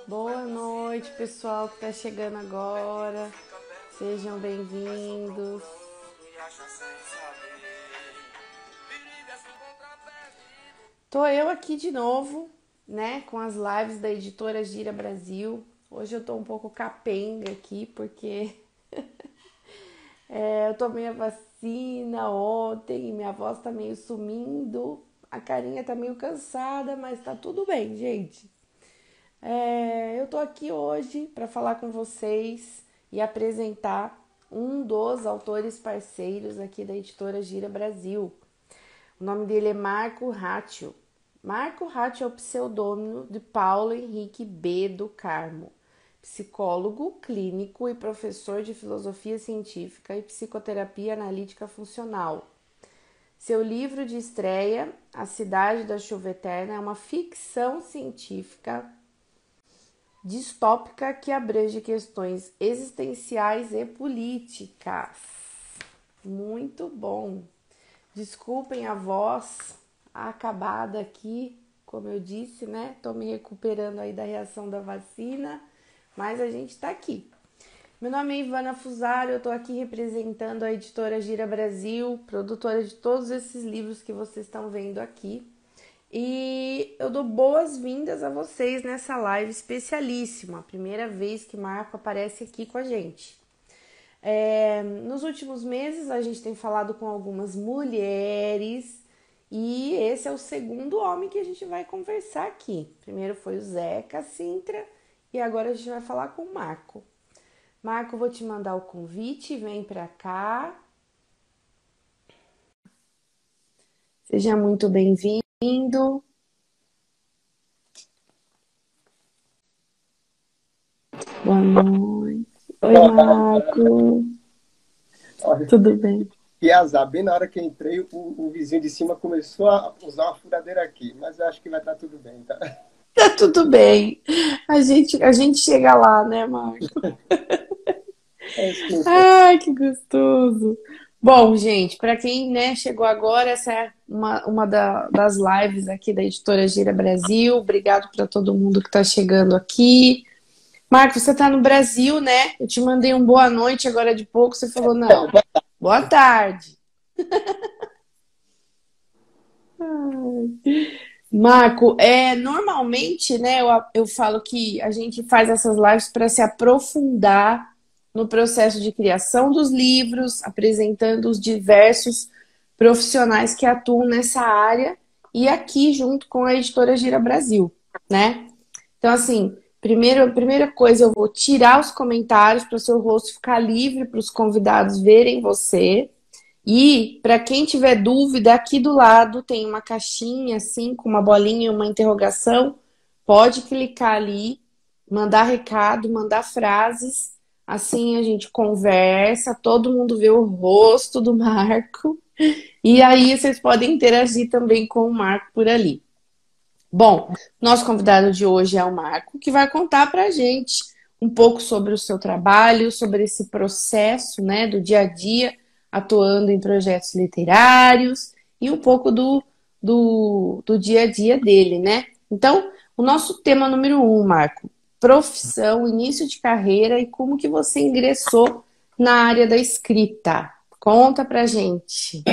Boa noite, pessoal que está chegando agora. Sejam bem-vindos. Tô eu aqui de novo, né, com as lives da editora Gira Brasil. Hoje eu tô um pouco capenga aqui porque eu tomei a vacina ontem e minha voz tá meio sumindo. A carinha tá meio cansada, mas tá tudo bem, gente. Eu tô aqui hoje para falar com vocês e apresentar um dos autores parceiros aqui da editora Gira Brasil. O nome dele é Marco Ratio. Marco Ratio é o pseudônimo de Paulo Henrique B. do Carmo, psicólogo clínico e professor de filosofia científica e psicoterapia analítica funcional. Seu livro de estreia, A Cidade da Chuva Eterna, é uma ficção científica distópica que abrange questões existenciais e políticas. Muito bom. Desculpem a voz acabada aqui, como eu disse, né? Tô me recuperando aí da reação da vacina, mas a gente tá aqui. Meu nome é Ivana Fusaro, eu tô aqui representando a editora Gira Brasil, produtora de todos esses livros que vocês estão vendo aqui. E eu dou boas-vindas a vocês nessa live especialíssima, a primeira vez que Marco aparece aqui com a gente. Nos últimos meses a gente tem falado com algumas mulheres e esse é o segundo homem que a gente vai conversar aqui. Primeiro foi o Zeca Sintra e agora a gente vai falar com o Marco. Marco, vou te mandar o convite, vem pra cá. Seja muito bem-vindo. Boa noite. Oi, Marco. Olha, Tudo bem? que azar, bem na hora que eu entrei, o vizinho de cima começou a usar uma furadeira aqui, mas eu acho que vai estar tudo bem, tá? Tá tudo bem. A gente chega lá, né, Marco? É isso que importa. Ai, que gostoso. Bom, gente, para quem, né, chegou agora, essa é das lives aqui da Editora Gira Brasil. Obrigado para todo mundo que está chegando aqui. Marco, você está no Brasil, né? Eu te mandei um boa noite agora de pouco, você falou não. Boa tarde. Marco, normalmente, né, eu falo que a gente faz essas lives para se aprofundar no processo de criação dos livros, apresentando os diversos profissionais que atuam nessa área e aqui junto com a editora Gira Brasil, né? Então, assim, a primeira coisa, eu vou tirar os comentários para o seu rosto ficar livre para os convidados verem você. E para quem tiver dúvida, aqui do lado tem uma caixinha assim com uma bolinha e uma interrogação. Pode clicar ali, mandar recado, mandar frases. Assim a gente conversa, todo mundo vê o rosto do Marco. E aí vocês podem interagir também com o Marco por ali. Bom, nosso convidado de hoje é o Marco, que vai contar para a gente um pouco sobre o seu trabalho, sobre esse processo, né, do dia a dia, atuando em projetos literários e um pouco do dia a dia dele, né? Então, o nosso tema número 1, Marco, profissão, início de carreira e como que você ingressou na área da escrita. Conta pra gente.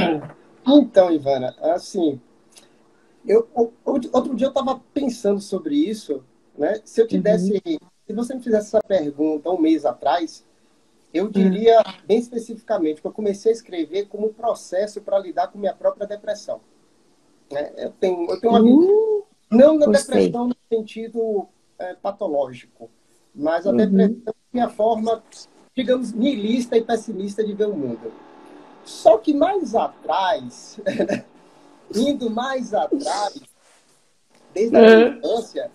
Então, Ivana, assim, outro dia eu estava pensando sobre isso, né? Uhum. Se você me fizesse essa pergunta um mês atrás, eu Uhum. diria bem especificamente que eu comecei a escrever como um processo para lidar com minha própria depressão, né? Eu tenho uma vida, não na Gostei. depressão no sentido patológico, mas a depressão Uhum. é minha forma, digamos, niilista e pessimista de ver o mundo. Só que mais atrás, indo mais atrás, desde a minha Uhum. infância,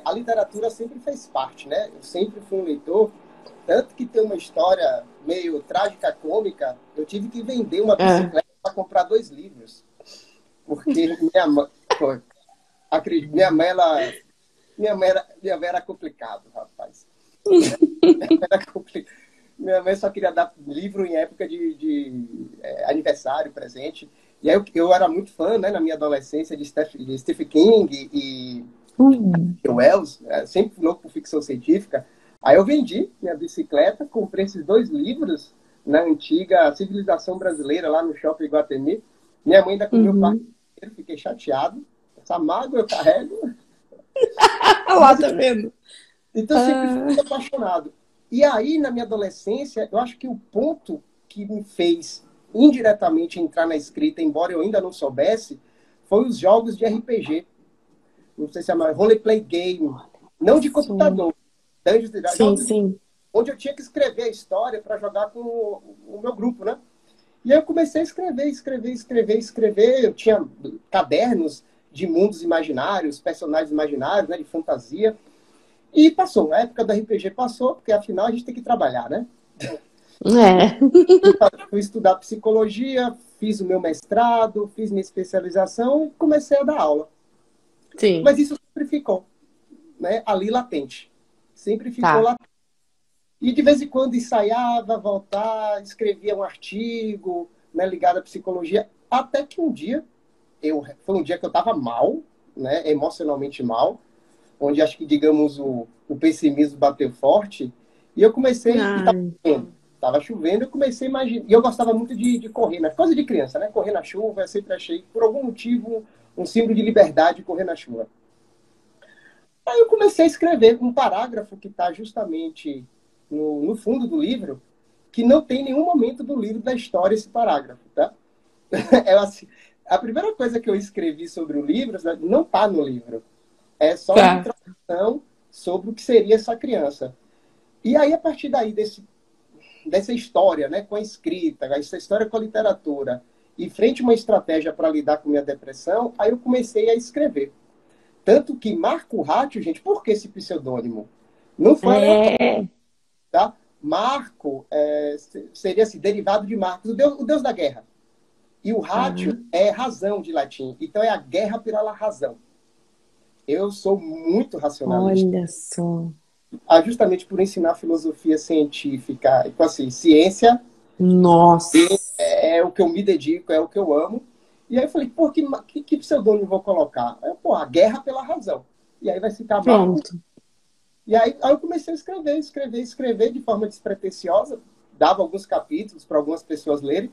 a literatura sempre fez parte, né? Eu sempre fui um leitor, tanto que tem uma história meio trágica, cômica. Eu tive que vender uma Ah. bicicleta para comprar 2 livros, porque minha mãe, pô, acredito, minha mãe era complicado, rapaz. Era complicado. Minha mãe só queria dar livro em época de aniversário, presente. E aí eu era muito fã, né, na minha adolescência, de Stephen King e Hum. Wells. Sempre fui louco por ficção científica. Aí eu vendi minha bicicleta, comprei esses 2 livros na antiga Civilização Brasileira, lá no Shopping Iguatemi. Minha mãe ainda comeu parte inteiro, fiquei chateado. Essa mágoa eu carrego. Lá, tá vendo? Então, eu sempre fui apaixonado. E aí, na minha adolescência, eu acho que o ponto que me fez indiretamente entrar na escrita, embora eu ainda não soubesse, foi os jogos de RPG. Não sei se é mais roleplay game. Não de computador. Sim, sim. Onde eu tinha que escrever a história para jogar com o meu grupo, né? E aí eu comecei a escrever. Eu tinha cadernos de mundos imaginários, personagens imaginários, né, de fantasia. E passou. A época do RPG passou, porque afinal a gente tem que trabalhar, né? É. Fui estudar psicologia, fiz o meu mestrado, fiz minha especialização e comecei a dar aula. Sim. Mas isso sempre ficou, né, ali latente. Sempre ficou Tá. latente. E de vez em quando ensaiava, voltar, escrevia um artigo, né, ligado à psicologia. Até que um dia, foi um dia que eu estava mal, né, emocionalmente mal, onde acho que, digamos, o pessimismo bateu forte. E eu comecei, e estava chovendo, eu comecei a imaginar. E eu gostava muito de correr, né? Coisa de criança, né? Correr na chuva, eu sempre achei, por algum motivo, um símbolo de liberdade correr na chuva. Aí eu comecei a escrever um parágrafo que está justamente no fundo do livro, que não tem nenhum momento do livro da história esse parágrafo, tá? É assim, a primeira coisa que eu escrevi sobre o livro não está no livro. É só uma introdução sobre o que seria essa criança. E aí, a partir daí, dessa história, né, com a escrita, essa história com a literatura, e frente a uma estratégia para lidar com minha depressão, aí eu comecei a escrever. Tanto que Marco Ratio, gente, por que esse pseudônimo? Não foi aleatório, tá? Marco seria assim, derivado de Marcos, o deus da guerra. E o ratio é razão de latim. Então é a guerra pela razão. Eu sou muito racionalista. Olha só. Justamente por ensinar filosofia científica. Então, assim, ciência Nossa. é o que eu me dedico, é o que eu amo. E aí eu falei, pô, que pseudônimo eu vou colocar? Pô, a guerra pela razão. E aí vai ficar Marcos. E aí eu comecei a escrever de forma despretensiosa. Dava alguns capítulos para algumas pessoas lerem.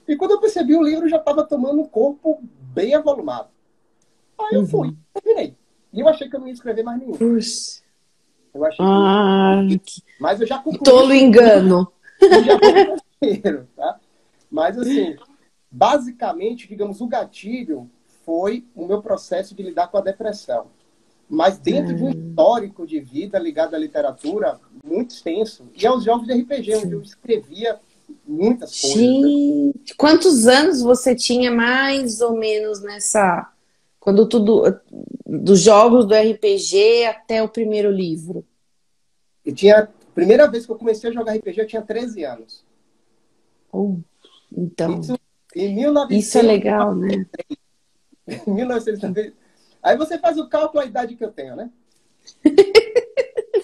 E quando eu percebi, o livro já estava tomando um corpo bem avolumado. Aí eu fui, terminei. E eu achei que eu não ia escrever mais nenhum. Puxa. Eu achei que mas eu já concluí. Tolo engano. E já vou terceiro, tá? Mas assim, basicamente, digamos, o gatilho foi o meu processo de lidar com a depressão. Mas dentro de um histórico de vida ligado à literatura muito extenso. E aos jogos de RPG, onde eu escrevia muitas coisas. Gente, quantos anos você tinha mais ou menos nessa... Quando tudo... Dos jogos do RPG até o primeiro livro? Primeira vez que eu comecei a jogar RPG, eu tinha 13 anos. Então... Isso, em 1993, isso é legal, né? 1993. Aí você faz o cálculo da idade que eu tenho, né?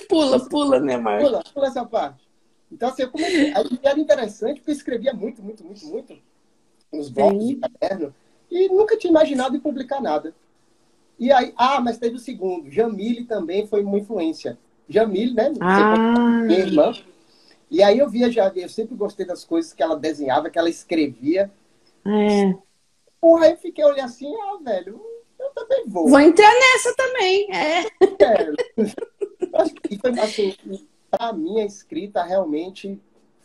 Pula, né, Marcos? Pula essa parte. Então, assim, eu comecei. Aí era interessante, porque eu escrevia muito nos blocos de caderno, e nunca tinha imaginado em publicar nada. E aí, mas teve o segundo. Jamile também foi uma influência. Jamile, né? Minha irmã. E aí eu sempre gostei das coisas que ela desenhava, que ela escrevia. Porra, aí eu fiquei olhando assim, velho, eu também vou. Vou entrar nessa também, Acho que foi assim, pra mim a escrita realmente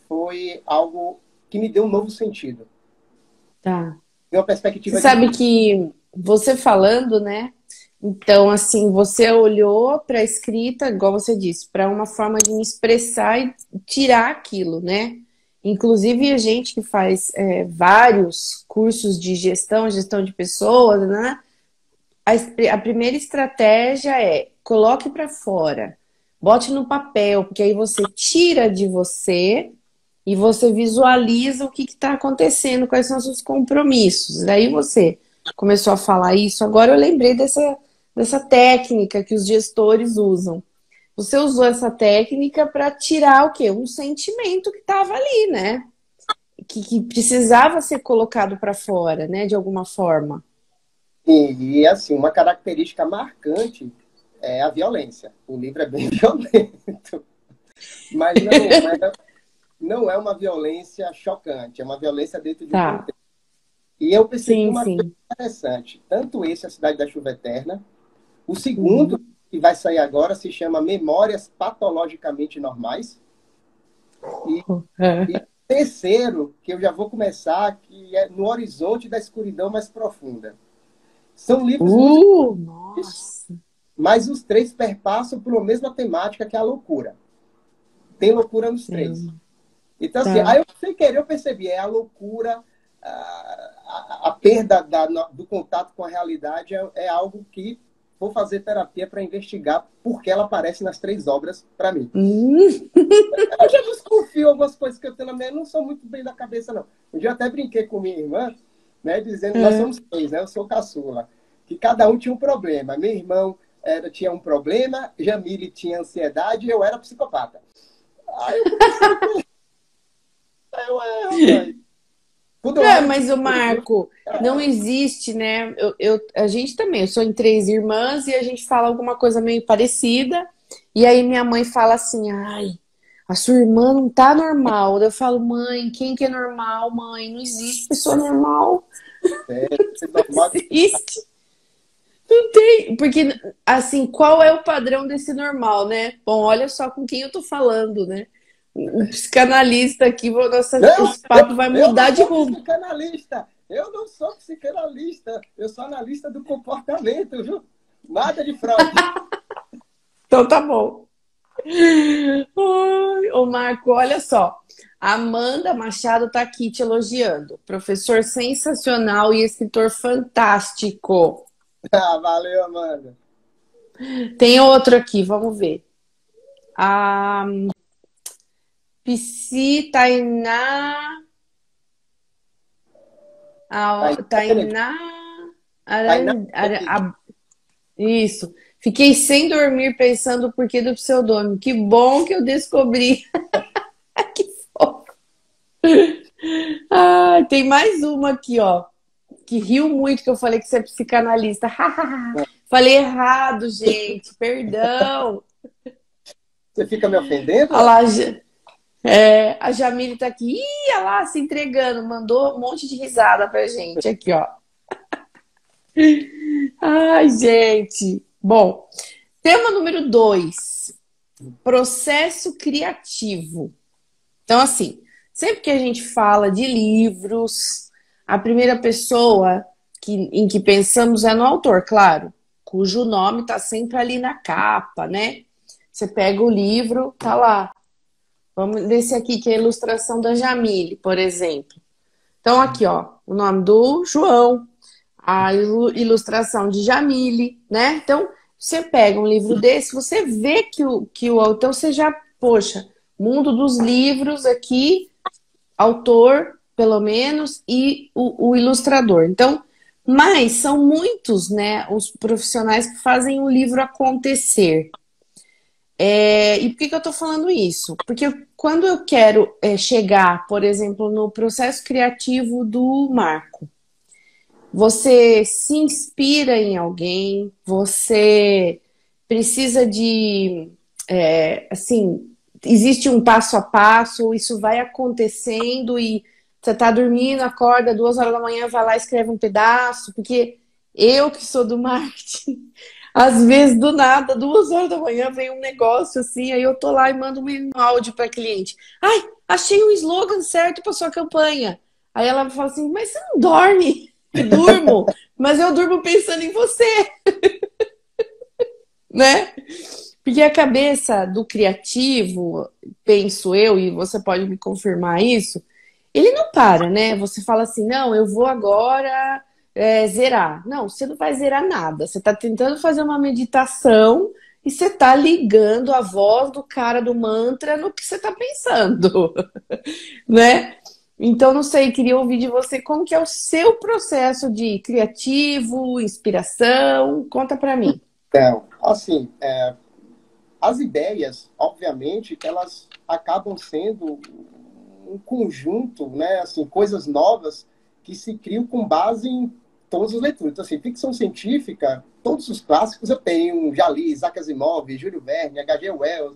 foi algo que me deu um novo sentido. Tá. Deu uma perspectiva. Você sabe que você falando, né? Então, assim, você olhou para a escrita, igual você disse, para uma forma de me expressar e tirar aquilo, né? Inclusive, a gente que faz vários cursos de gestão de pessoas, né? A primeira estratégia é coloque para fora, bote no papel, porque aí você tira de você e você visualiza o que está acontecendo, quais são os seus compromissos. Daí você começou a falar isso, agora eu lembrei dessa técnica que os gestores usam. Você usou essa técnica para tirar o quê? Um sentimento que estava ali, né? Que precisava ser colocado para fora, né? De alguma forma. E assim, uma característica marcante é a violência. O livro é bem violento. Mas não é uma violência chocante, é uma violência dentro de um Tá. contexto. E eu percebi Sim, uma coisa sim. interessante. Tanto esse, A Cidade da Chuva Eterna, o segundo, Uhum. que vai sair agora, se chama Memórias Patologicamente Normais. E o terceiro, que eu já vou começar, que é No Horizonte da Escuridão Mais Profunda. São livros muito difíceis, Nossa. mas os três perpassam por uma mesma temática, que é a loucura. Tem loucura nos três. Eu- Então, assim, Tá. aí eu, sem querer, eu percebi, é a loucura, a perda do contato com a realidade é algo que vou fazer terapia para investigar porque ela aparece nas três obras para mim. Hum. Eu já desconfio algumas coisas que eu tenho na minha, não sou muito bem da cabeça, não. Um dia eu até brinquei com minha irmã, né, dizendo, nós É. somos três, né, eu sou caçula, que cada um tinha um problema. Meu irmão tinha um problema, Jamile tinha ansiedade e eu era psicopata. Aí eu comecei com... Aí rapaz, tudo é É, hora de mas o escrever. Marco, não É, existe, né? A gente também, eu sou em três irmãs e a gente fala alguma coisa meio parecida. E aí minha mãe fala assim: ai, a sua irmã não tá normal. Eu falo, mãe, quem que é normal, mãe? Não existe pessoa normal. é Não normal. existe. Não tem. Porque, assim, qual é o padrão desse normal, né? Bom, olha só com quem eu tô falando, né? O psicanalista aqui, Não, esse papo vai eu não mudar de sou rumo. psicanalista. Eu não sou psicanalista. Eu sou analista do comportamento, viu? Nada de Freud. Então tá bom. Ai, ô Marco, olha só. A Amanda Machado tá aqui te elogiando. Professor sensacional e escritor fantástico. Ah, valeu, Amanda. Tem outro aqui, vamos ver. A Psi Tainá. Tainá Benedito. Tainá. Tainá Aran- Benedito. Isso. Fiquei sem dormir pensando o porquê do pseudônimo. Que bom que eu descobri. Que fofo. Ah, tem mais uma aqui, ó. Que riu muito que eu falei que você é psicanalista. Falei errado, gente. Perdão. Você fica me ofendendo? Olha lá, a Jamile tá aqui. Ih, olha lá, se entregando. Mandou um monte de risada pra gente. Aqui, ó. Ai, gente. Bom, tema número 2. Processo criativo. Então, assim, sempre que a gente fala de livros, a primeira pessoa em que pensamos é no autor, claro, cujo nome está sempre ali na capa, né? Você pega o livro, tá lá. Vamos desse aqui, que é a ilustração da Jamile, por exemplo. Então, aqui, ó, o nome do João, a ilustração de Jamile, né? Então, você pega um livro desse, você vê que o autor, você já, poxa, mundo dos livros aqui, autor, pelo menos, e o ilustrador. Então, mas são muitos, né, os profissionais que fazem o livro acontecer. E por que eu estou falando isso? Porque quando eu quero chegar, por exemplo, no processo criativo do Marco, você se inspira em alguém, você precisa de, assim, existe um passo a passo, isso vai acontecendo e você tá dormindo, acorda 2 horas da manhã, vai lá e escreve um pedaço, porque eu que sou do marketing, às vezes do nada, 2 horas da manhã vem um negócio assim, aí eu tô lá e mando um áudio para cliente. Ai, achei um slogan certo para sua campanha. Aí ela fala assim, mas você não dorme? Durmo, mas eu durmo pensando em você, né? Porque a cabeça do criativo, penso eu, e você pode me confirmar isso, ele não para, né? Você fala assim, não, eu vou agora zerar. Não, você não vai zerar nada. Você está tentando fazer uma meditação e você está ligando a voz do cara do mantra no que você está pensando, né? Então, não sei, queria ouvir de você como que é o seu processo de criativo, inspiração. Conta pra mim. Então, assim, as ideias, obviamente, que elas acabam sendo um conjunto, né? Assim, coisas novas que se criam com base em todas as leituras. Então, assim, ficção científica, todos os clássicos eu tenho, já li, Isaac Asimov, Júlio Verne, H.G. Wells,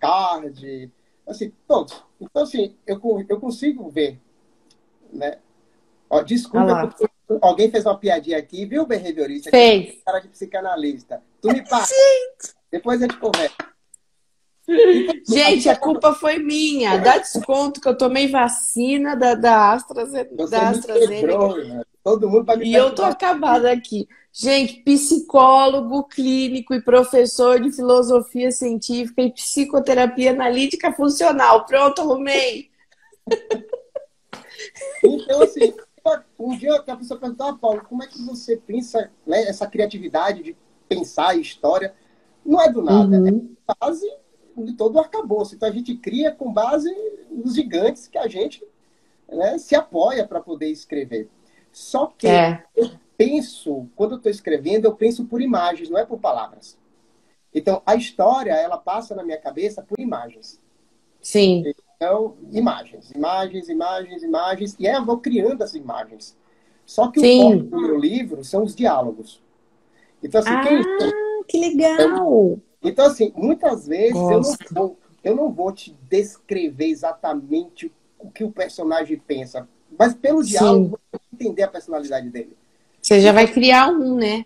Card, assim, todos. Então, assim, eu consigo ver, né? Ó, Olha desculpa, lá. porque alguém fez uma piadinha aqui, viu, behaviorista? Fez. Cara de psicanalista. Tu me passa, depois a gente conversa. Então, Gente, a culpa foi minha. Dá desconto que eu tomei vacina da você me AstraZeneca. quebrou, né? Todo mundo vai me E eu tô perturbar. acabada aqui. Gente, psicólogo clínico e professor de filosofia científica e psicoterapia analítica funcional. Pronto, arrumei. Então, assim, um dia a pessoa perguntou, Paulo, como é que você pensa, né, essa criatividade de pensar em história? Não é do nada, é Uhum. base de todo o arcabouço. Então, a gente cria com base nos gigantes que a gente, né, se apoia para poder escrever. Só que É, eu penso, quando eu estou escrevendo, eu penso por imagens, não é por palavras. Então, a história, ela passa na minha cabeça por imagens. sim, Então, imagens, imagens, imagens, imagens, e aí eu vou criando as imagens. Só que o forte sim. do meu livro são os diálogos. Então, assim, Ah, que legal. então, assim, muitas vezes Gosto. eu não vou te descrever exatamente o que o personagem pensa, mas pelo diálogo Sim. você vai entender a personalidade dele. Você já Então, vai criar um, né?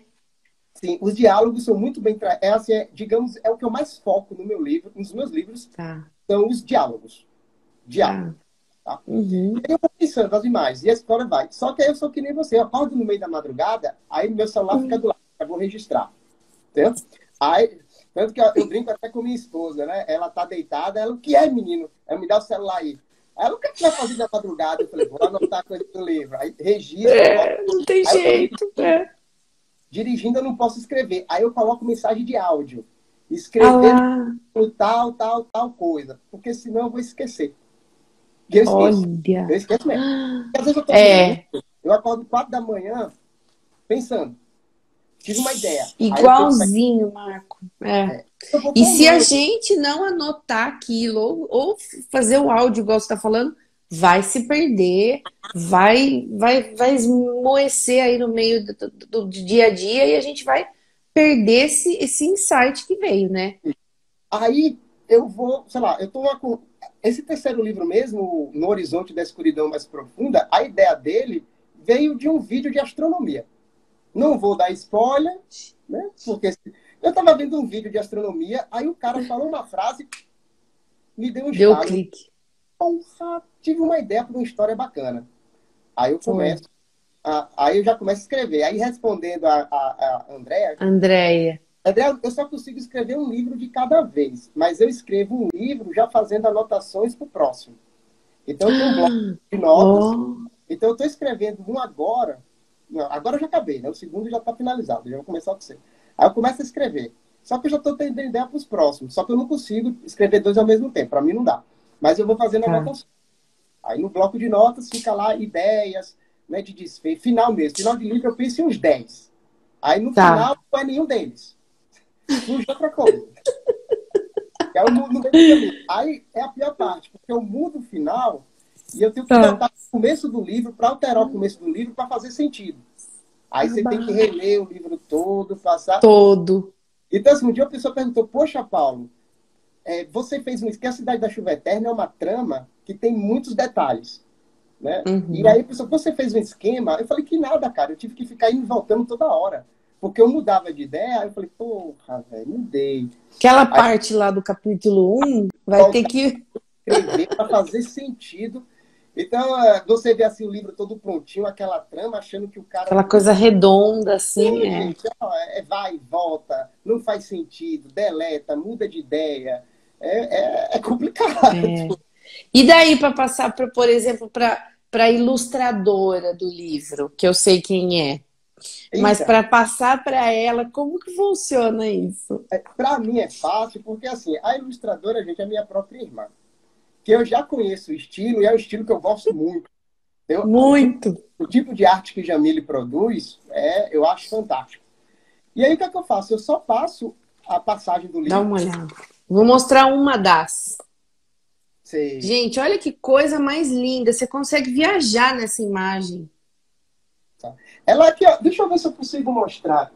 sim, os diálogos são muito bem, assim, digamos, é o que eu mais foco no meu livro, nos meus livros, Tá, são os diálogos. Diálogo. tá. Tá? E Uhum. aí eu vou pensando nas imagens, e a história vai. Só que aí eu sou que nem você, eu acordo no meio da madrugada, aí meu celular fica do lado, eu vou registrar. Entendeu? Aí, tanto que eu brinco até com minha esposa, né? Ela tá deitada, ela, o que é, menino? Ela me dá o celular aí. Ela, o que você vai fazer da madrugada? Eu falei, vou anotar a coisa do livro. Aí registro, anoto. É, não tem Aí eu tô jeito. É. dirigindo, eu não posso escrever. Aí eu coloco mensagem de áudio. Ah Escrever lá, tal, tal, tal coisa. Porque senão eu vou esquecer. E eu esqueço. Eu olha. esqueço mesmo. Porque às vezes eu tô dormindo, É, eu acordo 4 da manhã pensando. Tive uma ideia. Aí eu penso, igualzinho, Marco. É. eu vou E se a colando. gente não anotar aquilo, ou fazer o áudio, igual você está falando, vai se perder, vai esmoecer aí no meio do dia a dia e a gente vai perder esse insight que veio, né? Aí eu vou, sei lá, eu tô esse terceiro livro mesmo, No Horizonte da Escuridão Mais Profunda, a ideia dele veio de um vídeo de astronomia. Não vou dar spoiler, né? Porque eu estava vendo um vídeo de astronomia, aí o cara falou uma frase, me deu um Deu estalo. clique. Porra, tive uma ideia para uma história bacana. Aí eu Foi. começo, aí eu já começo a escrever. Aí respondendo a Andréa, Andréia. André, eu só consigo escrever um livro de cada vez, mas eu escrevo um livro já fazendo anotações para o próximo. Então, eu tenho um bloco de notas. Oh, Então, eu estou escrevendo um agora. Não, agora eu já acabei, né? O segundo já está finalizado, já vou começar com você. Aí eu começo a escrever. Só que eu já estou tendo ideia para os próximos. Só que eu não consigo escrever dois ao mesmo tempo. Para mim, não dá. Mas eu vou fazendo tá. anotações. Aí, no bloco de notas, fica lá ideias, né, de desfecho. Final mesmo. Final de livro, eu penso em uns 10. Aí, no Tá. final, não é nenhum deles. Surge outra coisa. Que é o mudo no meio do caminho. Aí é a pior parte, porque eu mudo o final e eu tenho que Tá. voltar para o começo do livro para alterar o começo do livro para fazer sentido. Aí você tem que Aba. reler o livro todo, passar. Todo. Então, assim, um dia a pessoa perguntou: Poxa, Paulo, você fez um. Que a Cidade da Chuva Eterna é uma trama que tem muitos detalhes. Né? E Uhum. aí a pessoa, você fez um esquema? Eu falei: Que nada, cara, eu tive que ficar indo e voltando toda hora. Porque eu mudava de ideia, aí eu falei: Porra, velho, mudei. Aquela Aí parte lá do capítulo 1 vai ter voltar que. escrever para fazer sentido. Então, você vê assim o livro todo prontinho, aquela trama, achando que o cara Aquela não coisa conseguiu. redonda, assim, Pô, é. gente, ó, vai e volta, não faz sentido, deleta, muda de ideia. É complicado. É. E daí para passar, por exemplo, para a ilustradora do livro, que eu sei quem é, mas Eita, para passar para ela, como que funciona isso? para mim é fácil, porque assim, a ilustradora, gente, é minha própria irmã. Que eu já conheço o estilo e é um estilo que eu gosto muito. Muito. O tipo de arte que Jamile produz, eu acho fantástico. E aí o que é que eu faço? Eu só passo a passagem do Dá livro. uma olhada. Vou mostrar uma das. Você Gente, olha que coisa mais linda. Você consegue viajar nessa imagem. Tá. Ela aqui, ó, deixa eu ver se eu consigo mostrar.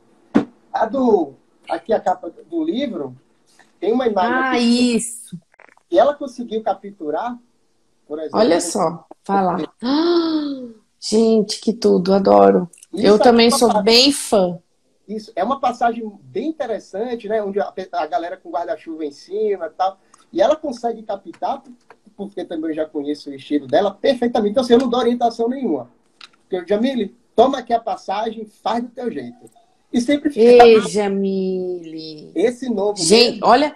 Aqui a capa do livro, tem uma imagem Ah, aqui isso. que ela conseguiu capturar, por exemplo. Olha só. Vai lá. Ah, gente, que tudo. Adoro. Eu Isso aqui também sou bem fã. isso é uma passagem bem interessante, né? Onde a galera com guarda-chuva em cima e tal. E ela consegue captar, porque também eu já conheço o estilo dela, perfeitamente. Então, assim, eu não dou orientação nenhuma. Porque, Jamile, toma aqui a passagem, faz do teu jeito. E sempre fica Ei, Jamile. esse novo Gente, mesmo.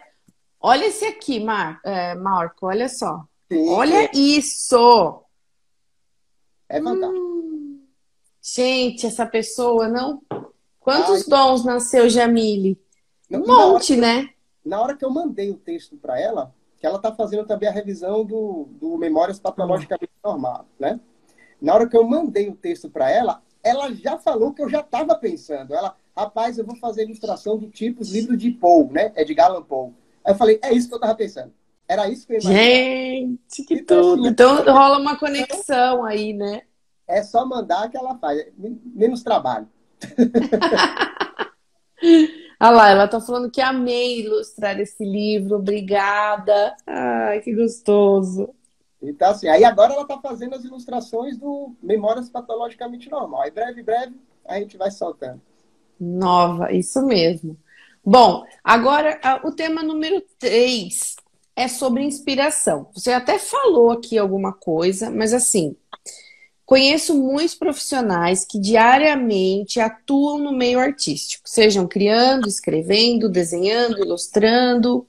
olha esse aqui, Marco. Olha só. Sim, Olha isso. é fantástico. Gente, essa pessoa, não? Aí, Quantos dons nasceu Jamile? não, Um e monte, né? na hora que eu mandei o texto para ela, que ela está fazendo também a revisão do Memórias Ah, Patologicamente Normais, né? Na hora que eu mandei o texto para ela, ela já falou que eu já estava pensando. Ela, rapaz, eu vou fazer ilustração do tipo os livros de Poe, né? Edgar Allan Poe. Aí eu falei, é isso que eu estava pensando. Era isso que eu imaginava. gente, que Então, assim, tudo. Então rola uma conexão aí, né? é só mandar que ela faz. Menos trabalho. Ah lá, ela tá falando que amei ilustrar esse livro, obrigada. Ai, que gostoso. Então, assim, aí agora ela está fazendo as ilustrações do Memórias Patologicamente Normal. Aí, breve, a gente vai soltando. Nova, isso mesmo. Bom, agora o tema número 3 é sobre inspiração. Você até falou aqui alguma coisa, mas assim, conheço muitos profissionais que diariamente atuam no meio artístico, sejam criando, escrevendo, desenhando, ilustrando.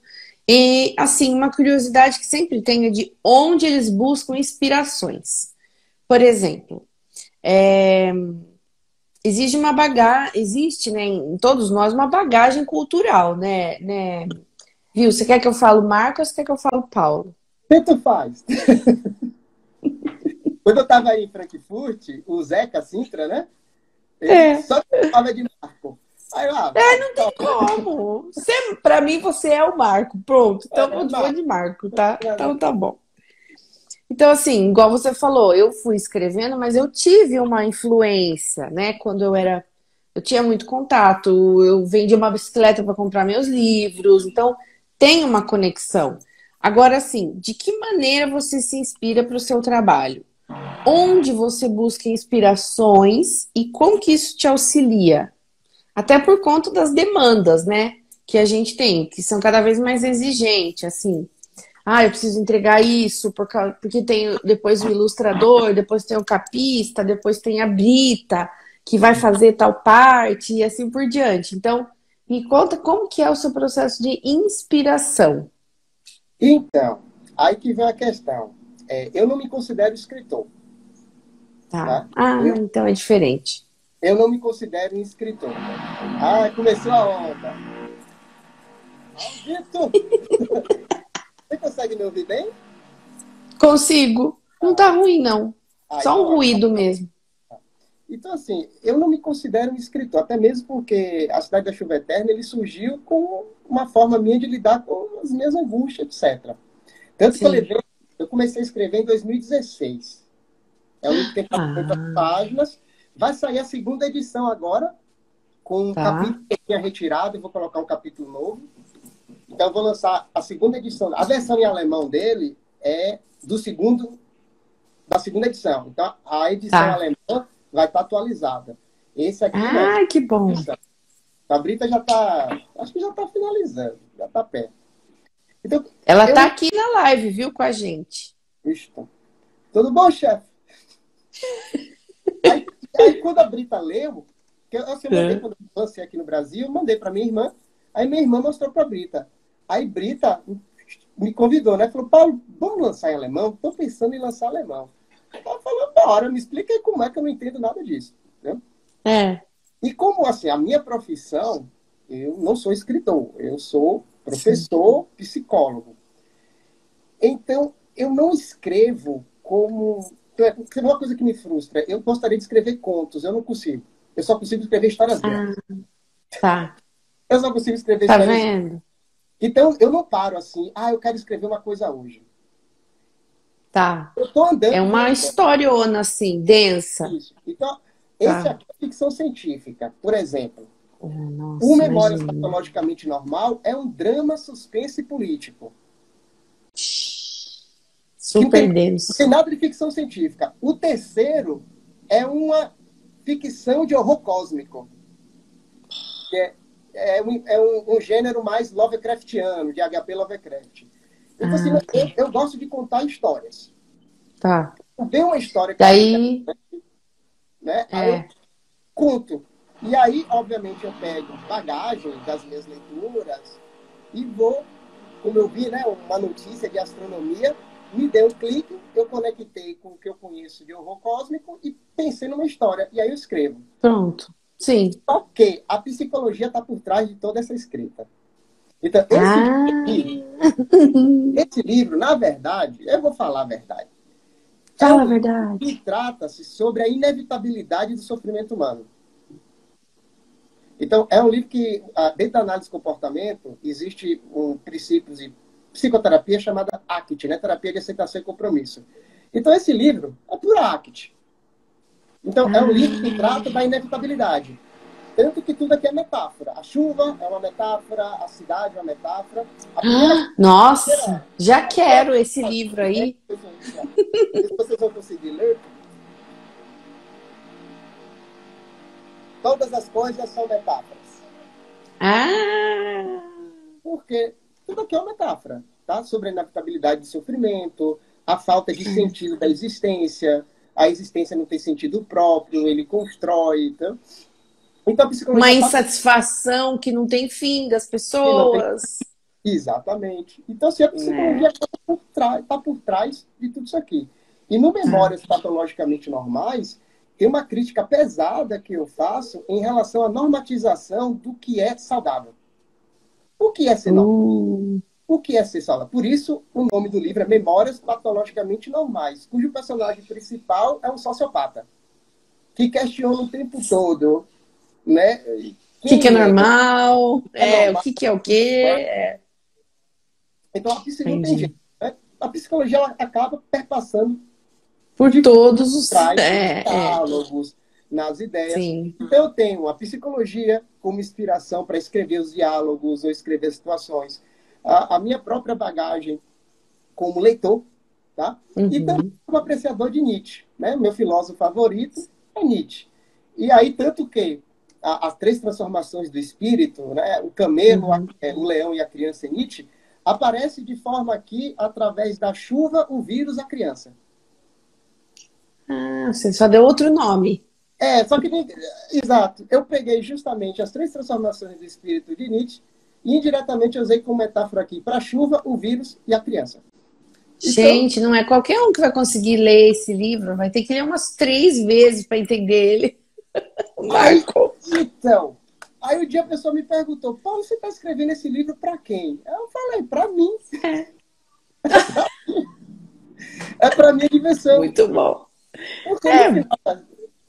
E, assim, uma curiosidade que sempre tenho é de onde eles buscam inspirações. Por exemplo, existe, né, em todos nós uma bagagem cultural, né? Viu? Você quer que eu falo Marcos ou você quer que eu falo Paulo? Tanto faz. Quando eu estava aí em Frankfurt, o Zeca Sintra, né? Ele É, só falava de Marco. Aí lá, vai, não tem como. Para mim, você é o Marco. Pronto. Então, eu vou Marco. de Marco, tá? Então, tá bom. Então, assim, igual você falou, eu fui escrevendo, mas eu tive uma influência, né? Quando eu era. Eu tinha muito contato, eu vendia uma bicicleta para comprar meus livros, então tem uma conexão. Agora, assim, de que maneira você se inspira para o seu trabalho? Onde você busca inspirações e como que isso te auxilia? Até por conta das demandas, né? Que a gente tem, que são cada vez mais exigentes, assim. Ah, eu preciso entregar isso, porque tem depois o ilustrador, depois tem o capista, depois tem a Brita, que vai fazer tal parte, e assim por diante. Então, me conta como que é o seu processo de inspiração. Então, aí que vem a questão. Eu não me considero escritor, Tá. tá? Ah, Eu, então é diferente. eu não me considero um escritor. Ah, começou a onda. Maldito! Você consegue me ouvir bem? Consigo. Não tá ruim, não. Só Então, um ótimo. ruído mesmo. Então, assim, eu não me considero um escritor, até mesmo porque a Cidade da Chuva Eterna ele surgiu com uma forma minha de lidar com as minhas angústias, etc. Tanto que Sim. eu comecei a escrever em 2016. É um livro que tem 400 Ah, páginas. Vai sair a segunda edição agora, com um tá. capítulo que eu tinha retirado, eu vou colocar um capítulo novo. Então, eu vou lançar a segunda edição. A versão em alemão dele é da segunda edição. Então, a edição Tá. alemã vai estar atualizada. Esse aqui não. Ah, que bom. A Brita já está, acho que já está finalizando, já está perto. Então, Ela eu tá não. aqui na live, viu, com a gente. Isto. Tudo bom, chefe? Aí, quando a Brita leu, que eu mandei É. quando eu lancei aqui no Brasil, eu mandei para minha irmã, aí minha irmã mostrou para a Brita. Aí Brita me convidou, né? Falou, Paulo, vamos lançar em alemão? Estou pensando em lançar alemão. Ela falou, bora, me explica aí como é que eu não entendo nada disso. Né? É. E como, assim, a minha profissão, eu não sou escritor, eu sou Sim. professor, psicólogo. Então, eu não escrevo como... Tem uma coisa que me frustra. Eu gostaria de escrever contos, eu não consigo. Eu só consigo escrever histórias Ah, grandes. tá. Eu só consigo escrever Tá histórias... vendo? Então, eu não paro assim, eu quero escrever uma coisa hoje. Tá. Eu estou É andando, vem uma a ideia. historiona, assim, densa. Isso. Então, Esse Tá. aqui é ficção científica. Por exemplo, o Nossa, Memórias imagina. Patologicamente Normal é um drama, suspense político. Que Super não tem denso. nada de ficção científica. O terceiro é uma ficção de horror cósmico. Que é um gênero mais Lovecraftiano, de HP Lovecraft. Então, assim, Ah, tá. eu gosto de contar histórias. Tá. Ver uma história que eu acho interessante, Daí, né? Aí eu é. conto. E aí, obviamente, eu pego bagagem das minhas leituras e vou, como eu vi, né, uma notícia de astronomia, me deu um clique, eu conectei com o que eu conheço de horror cósmico e pensei numa história. E aí eu escrevo. Pronto. Sim. Só que a psicologia está por trás de toda essa escrita. Então, Ah. esse livro, na verdade, eu vou falar a verdade, é Fala um a livro verdade. que trata-se sobre a inevitabilidade do sofrimento humano. Então, é um livro que, dentro da análise do comportamento, existe um princípio de psicoterapia chamada ACT, né? Terapia de Aceitação e Compromisso. Então, esse livro é pura ACT. Então, é um livro que Ah. trata da inevitabilidade. Tanto que tudo aqui é metáfora. A chuva é uma metáfora, a cidade é uma metáfora. A primeira, Nossa, já a primeira quero esse livro né, aí. se vocês vão conseguir ler, todas as coisas são metáforas. Ah. Porque tudo aqui é uma metáfora, tá? Sobre a inevitabilidade do sofrimento, a falta de sentido da existência, a existência não tem sentido próprio, ele constrói. Então a Uma psicologia está insatisfação que não tem fim das e não tem. pessoas. Exatamente. Então, assim, a psicologia É. está por trás de tudo isso aqui. E no Tá. Memórias Patologicamente Normais, tem uma crítica pesada que eu faço em relação à normatização do que é saudável. O que é ser normal? Uh. O que é ser saudável? Por isso, o nome do livro é Memórias Patologicamente Normais, cujo personagem principal é um sociopata, que questiona o tempo todo, né? O que é Quem é? normal? É É, o normal? que é o quê? Então, a psicologia não tem Entendi. jeito, né? A psicologia ela acaba perpassando Por de todos os. trás nos diálogos, nas ideias. Sim. Então, eu tenho a psicologia como inspiração para escrever os diálogos ou escrever situações. A minha própria bagagem como leitor, tá? E também Uhum. como apreciador de Nietzsche, né? Meu filósofo favorito é Nietzsche. E aí, tanto que as três transformações do espírito, né? O camelo, Uhum. o leão e a criança em Nietzsche, aparece de forma aqui através da chuva, o vírus, a criança. Ah, você só deu outro nome. Só que, exato, eu peguei justamente as três transformações do espírito de Nietzsche e indiretamente eu usei como metáfora aqui para a chuva, o vírus e a criança. Então, Gente, não é qualquer um que vai conseguir ler esse livro. Vai ter que ler umas 3 vezes para entender ele. aí, Marco. então, aí um dia a pessoa me perguntou, Paulo, você está escrevendo esse livro para quem? Eu falei, para mim, é para minha diversão. Muito bom. Porque no É, final,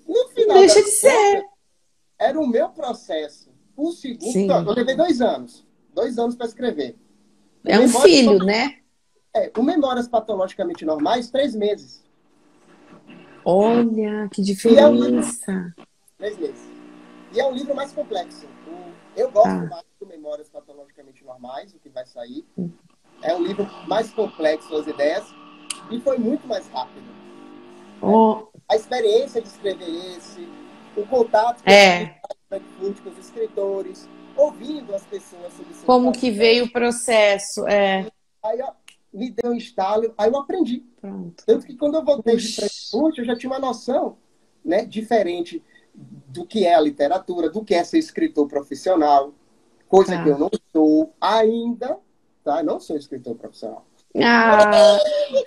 no não final deixa das de ser. contas, era o meu processo. O segundo, então, eu Sim. levei 2 anos. 2 anos para escrever. O É um Memórias, filho, né? o Memórias Patologicamente Normais, 3 meses. Olha, que E é um livro, diferença. 3 meses. E é um livro mais complexo. Eu gosto Tá. mais do Memórias Patologicamente Normais, o que vai sair. É um livro mais complexo, as ideias, e foi muito mais rápido. Né? Oh, A experiência de escrever esse, o contato que eu tive é. com os escritores, ouvindo as pessoas sobre seus Como que veio o processos, processo? É. aí ó, me deu um estalo, aí eu aprendi. Pronto. Tanto que quando eu voltei de Puxa. Frankfurt, eu já tinha uma noção, né, diferente do que é a literatura, do que é ser escritor profissional, coisa que eu Tá. não sou ainda, tá? Eu não sou escritor profissional. Ah,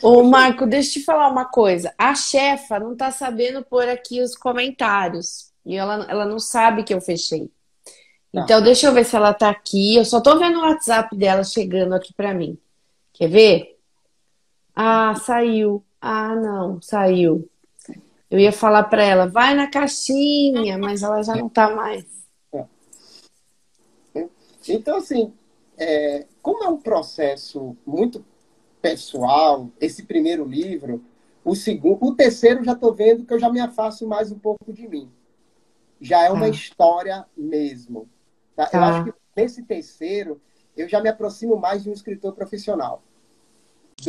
ô Marco, deixa eu te falar uma coisa. A chefa não tá sabendo pôr aqui os comentários. E ela não sabe que eu fechei. Tá. Então, deixa eu ver se ela tá aqui. Eu só tô vendo o WhatsApp dela chegando aqui pra mim. Quer ver? Ah, saiu. Ah, não, saiu. Eu ia falar pra ela, vai na caixinha, mas ela já não tá mais. Então, assim, como é um processo muito pessoal, esse primeiro livro, o segundo, o terceiro já estou vendo que eu já me afasto mais um pouco de mim. já é uma história mesmo. Tá? Eu acho Tá. que nesse terceiro, eu já me aproximo mais de um escritor profissional.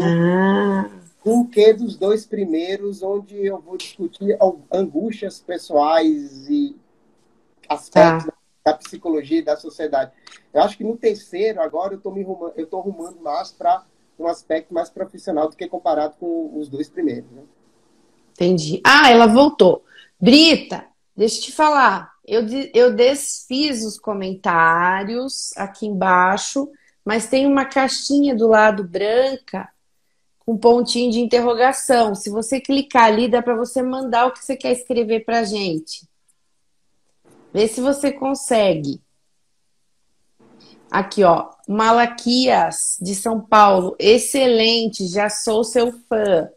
Ah, Do que dos dois primeiros, onde eu vou discutir angústias pessoais e aspectos tá. da psicologia e da sociedade. Eu acho que no terceiro, agora, eu estou arrumando mais para um aspecto mais profissional do que comparado com os dois primeiros. Né? Entendi. Ah, ela voltou. Brita, deixa eu te falar. Eu desfiz os comentários aqui embaixo, mas tem uma caixinha do lado branca com pontinho de interrogação. Se você clicar ali, dá para você mandar o que você quer escrever para gente. Vê se você consegue. Aqui, ó. Malaquias, de São Paulo. Excelente, já sou seu fã.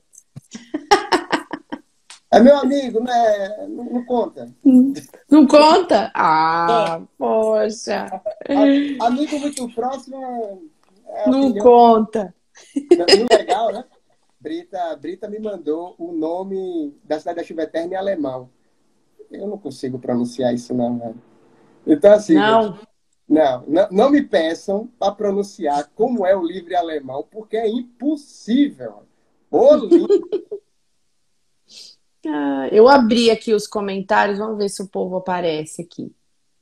É meu amigo, né? Não conta. Não conta? É, Ah, poxa. amigo muito próximo é a Não opinião. conta. No legal, né? Brita me mandou o nome da cidade da chuva eterna em alemão. Eu não consigo pronunciar isso, não, velho. Então, assim, gente, Não. não me peçam para pronunciar como é o livro em alemão, porque é impossível. O livro, Ah, eu abri aqui os comentários, vamos ver se o povo aparece aqui.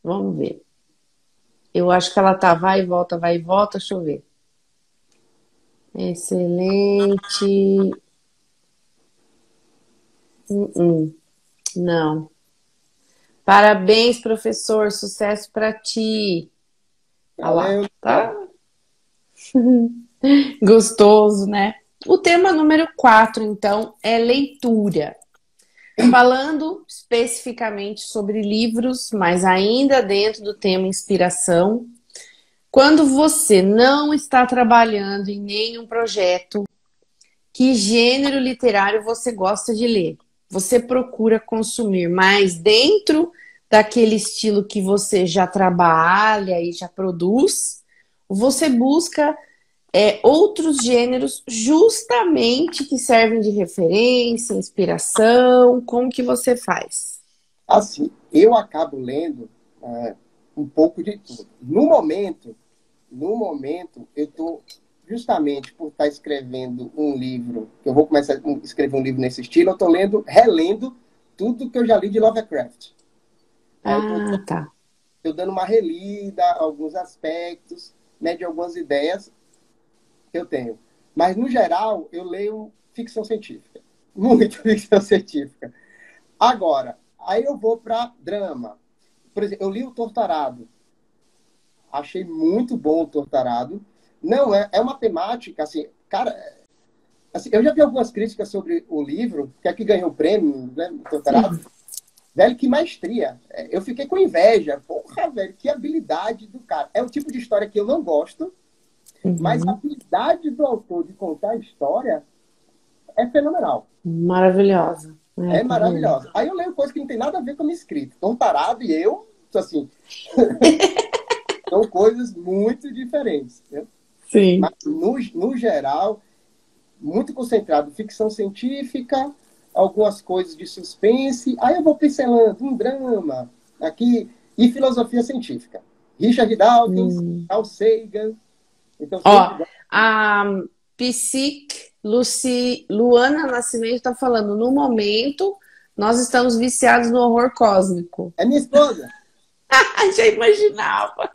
Vamos ver. Eu acho que ela tá vai e volta, deixa eu ver. Excelente. Não. Parabéns, professor. Sucesso para ti. Olha lá. valeu, Tá gostoso, né? O tema número 4, então, é leitura. Falando especificamente sobre livros, mas ainda dentro do tema inspiração. Quando você não está trabalhando em nenhum projeto, que gênero literário você gosta de ler? Você procura consumir mais dentro daquele estilo que você já trabalha e já produz? Ou você busca outros gêneros justamente que servem de referência, inspiração? Como que você faz? assim, eu acabo lendo um pouco de tudo. No momento, eu estou, justamente por estar escrevendo um livro, que eu vou começar a escrever um livro nesse estilo, eu estou relendo tudo que eu já li de Lovecraft. Eu estou Ah, tá. dando uma relida a alguns aspectos, né, de algumas ideias que eu tenho. Mas, no geral, eu leio ficção científica. Muito ficção científica. Agora, aí eu vou para drama. Por exemplo, eu li o Torturado. Achei muito bom o Torturado. Não é uma temática, assim, cara, assim, eu já vi algumas críticas sobre o livro, que aqui ganhou o prêmio, né, o Torturado. Velho, que maestria. Eu fiquei com inveja. Porra, velho, que habilidade do cara. É o tipo de história que eu não gosto, mas a Uhum. habilidade do autor de contar a história é fenomenal. Maravilhosa. É, É tá vendo? maravilhosa. Aí eu leio coisa que não tem nada a ver com a minha escrita. Tom Tarado e eu, assim, são coisas muito diferentes. Né? Mas, Sim. no geral, muito concentrado. Ficção científica, algumas coisas de suspense. Aí eu vou pincelando um drama aqui e filosofia científica. Richard Dawkins, Carl Sagan. Então, sempre Ó, a Luana Nascimento está falando, no momento, nós estamos viciados no horror cósmico. é minha esposa. Já imaginava.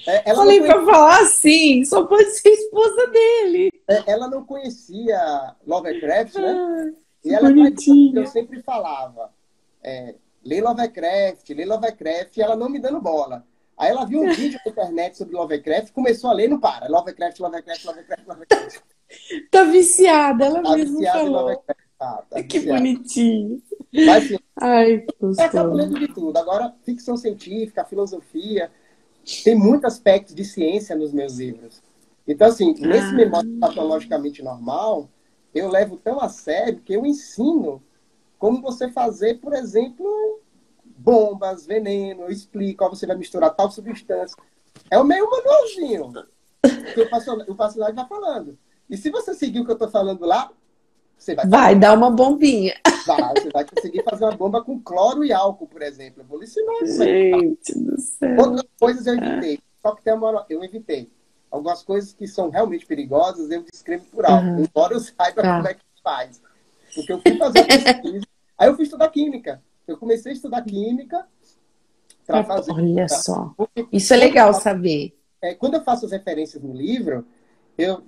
Ela não Falei conhecia, para falar assim, só pode ser esposa dele. ela não conhecia Lovecraft, né? Ai, E que ela é traidora, porque eu bonitinha. sempre falava, lê Lovecraft, e ela não me dando bola. Aí ela viu um vídeo na internet sobre Lovecraft, começou a ler, não para. Lovecraft, Lovecraft, Lovecraft, Lovecraft. Tá viciada, ela Tá mesma viciada em falou. Lovecraft. Tá Que viciada. bonitinho. Mas, assim, Ai, que eu acabo gostoso. lendo de tudo. Agora, ficção científica, filosofia, tem muito aspecto de ciência nos meus livros. Então, assim, nesse Ah, memória patologicamente normal, eu levo tão a sério que eu ensino como você fazer, por exemplo, bombas, veneno, eu explico, ó, você vai misturar tal substância. É o meio manualzinho que o personagem vai falando. E se você seguir o que eu estou falando lá, Você vai Vai dar uma bombinha. você vai conseguir fazer uma bomba com cloro e álcool, por exemplo. Eu vou lhe ensinar como é que faz. Gente do céu. Outras coisas eu evitei. Coquetel molotov, eu evitei. Algumas coisas que são realmente perigosas, eu descrevo por alto. Uhum. Embora eu saiba Tá. como é que faz. Porque eu fui fazer pesquisa. Aí eu fui estudar química. Eu comecei a estudar química para fazer. Olha só. Porque Isso é legal saber. quando eu faço as referências no livro,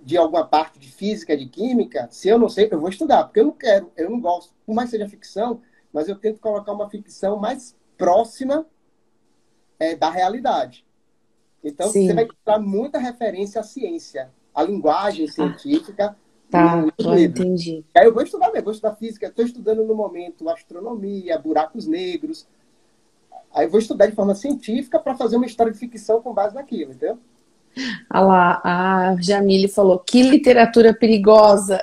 de alguma parte de física, de química, se eu não sei, eu vou estudar. Porque eu não quero, eu não gosto. Por mais que seja ficção, mas eu tento colocar uma ficção mais próxima da realidade. Então, você vai Sim. encontrar muita referência à ciência, à linguagem Ah, científica tá. no Agora livro. entendi. Aí eu vou estudar mesmo, vou estudar física. Estou estudando no momento astronomia, buracos negros. Aí eu vou estudar de forma científica para fazer uma história de ficção com base naquilo, entendeu? Olha lá, a Jamile falou, que literatura perigosa.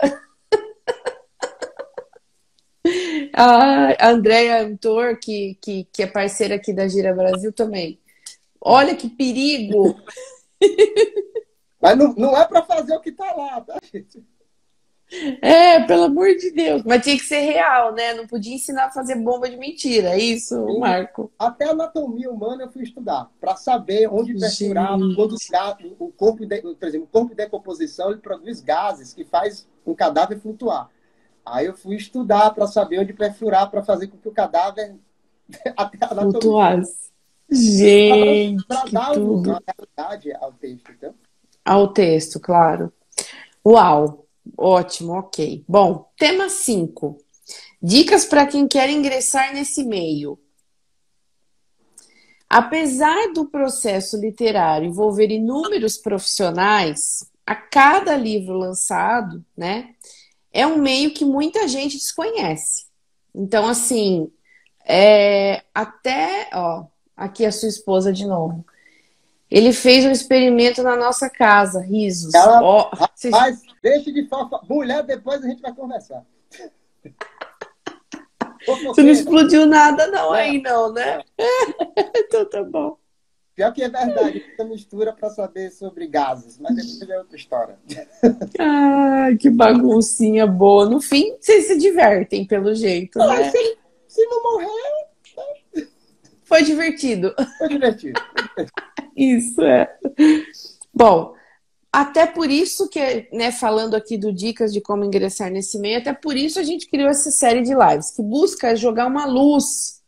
A Andréia Antor, que é parceira aqui da Gira Brasil também. Olha que perigo! Mas não é para fazer o que está lá, tá, gente? É, pelo amor de Deus. Mas tinha que ser real, né? Não podia ensinar a fazer bomba de mentira. É isso, E Marco. até a anatomia humana eu fui estudar, para saber onde perfurar, quando Gente. o corpo, por exemplo, o corpo de decomposição, ele produz gases que faz um cadáver flutuar. Aí eu fui estudar para saber onde perfurar, para fazer com que o cadáver até a anatomia. Flutuasse. Gente, Para que dar uma tudo. realidade ao texto. Então, Ao texto, claro. Uau, ótimo, ok. Bom, tema 5. Dicas para quem quer ingressar nesse meio. Apesar do processo literário envolver inúmeros profissionais, a cada livro lançado, né, é um meio que muita gente desconhece. Então, assim, ó, aqui a sua esposa de novo. Ele fez um experimento na nossa casa, risos. ela, Ó, rapaz, deixe de fofoca. Mulher, depois a gente vai conversar. você não Fofoqueira. explodiu nada não Não, aí não, né? não. Então tá bom. Pior que é verdade, muita mistura para saber sobre gases, mas depois é outra história. Ah, que baguncinha boa. No fim, vocês se divertem pelo jeito, Mas né? se não morrer, Foi divertido. foi divertido. Isso é. Bom, até por isso que, né, falando aqui do dicas de como ingressar nesse meio, até por isso a gente criou essa série de lives que busca jogar uma luz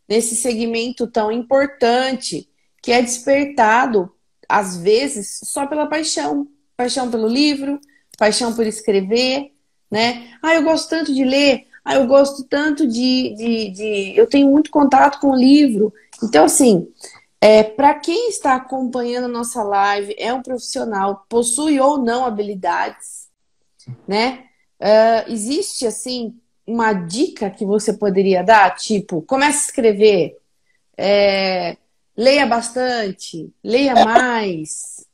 nesse segmento tão importante que é despertado, às vezes, só pela paixão. Paixão pelo livro, paixão por escrever, né? Ah, eu gosto tanto de ler, ah, eu gosto tanto eu tenho muito contato com o livro. Então, assim, para quem está acompanhando a nossa live, é um profissional, possui ou não habilidades, né? Existe, assim, uma dica que você poderia dar? Tipo, comece a escrever, leia bastante, leia mais.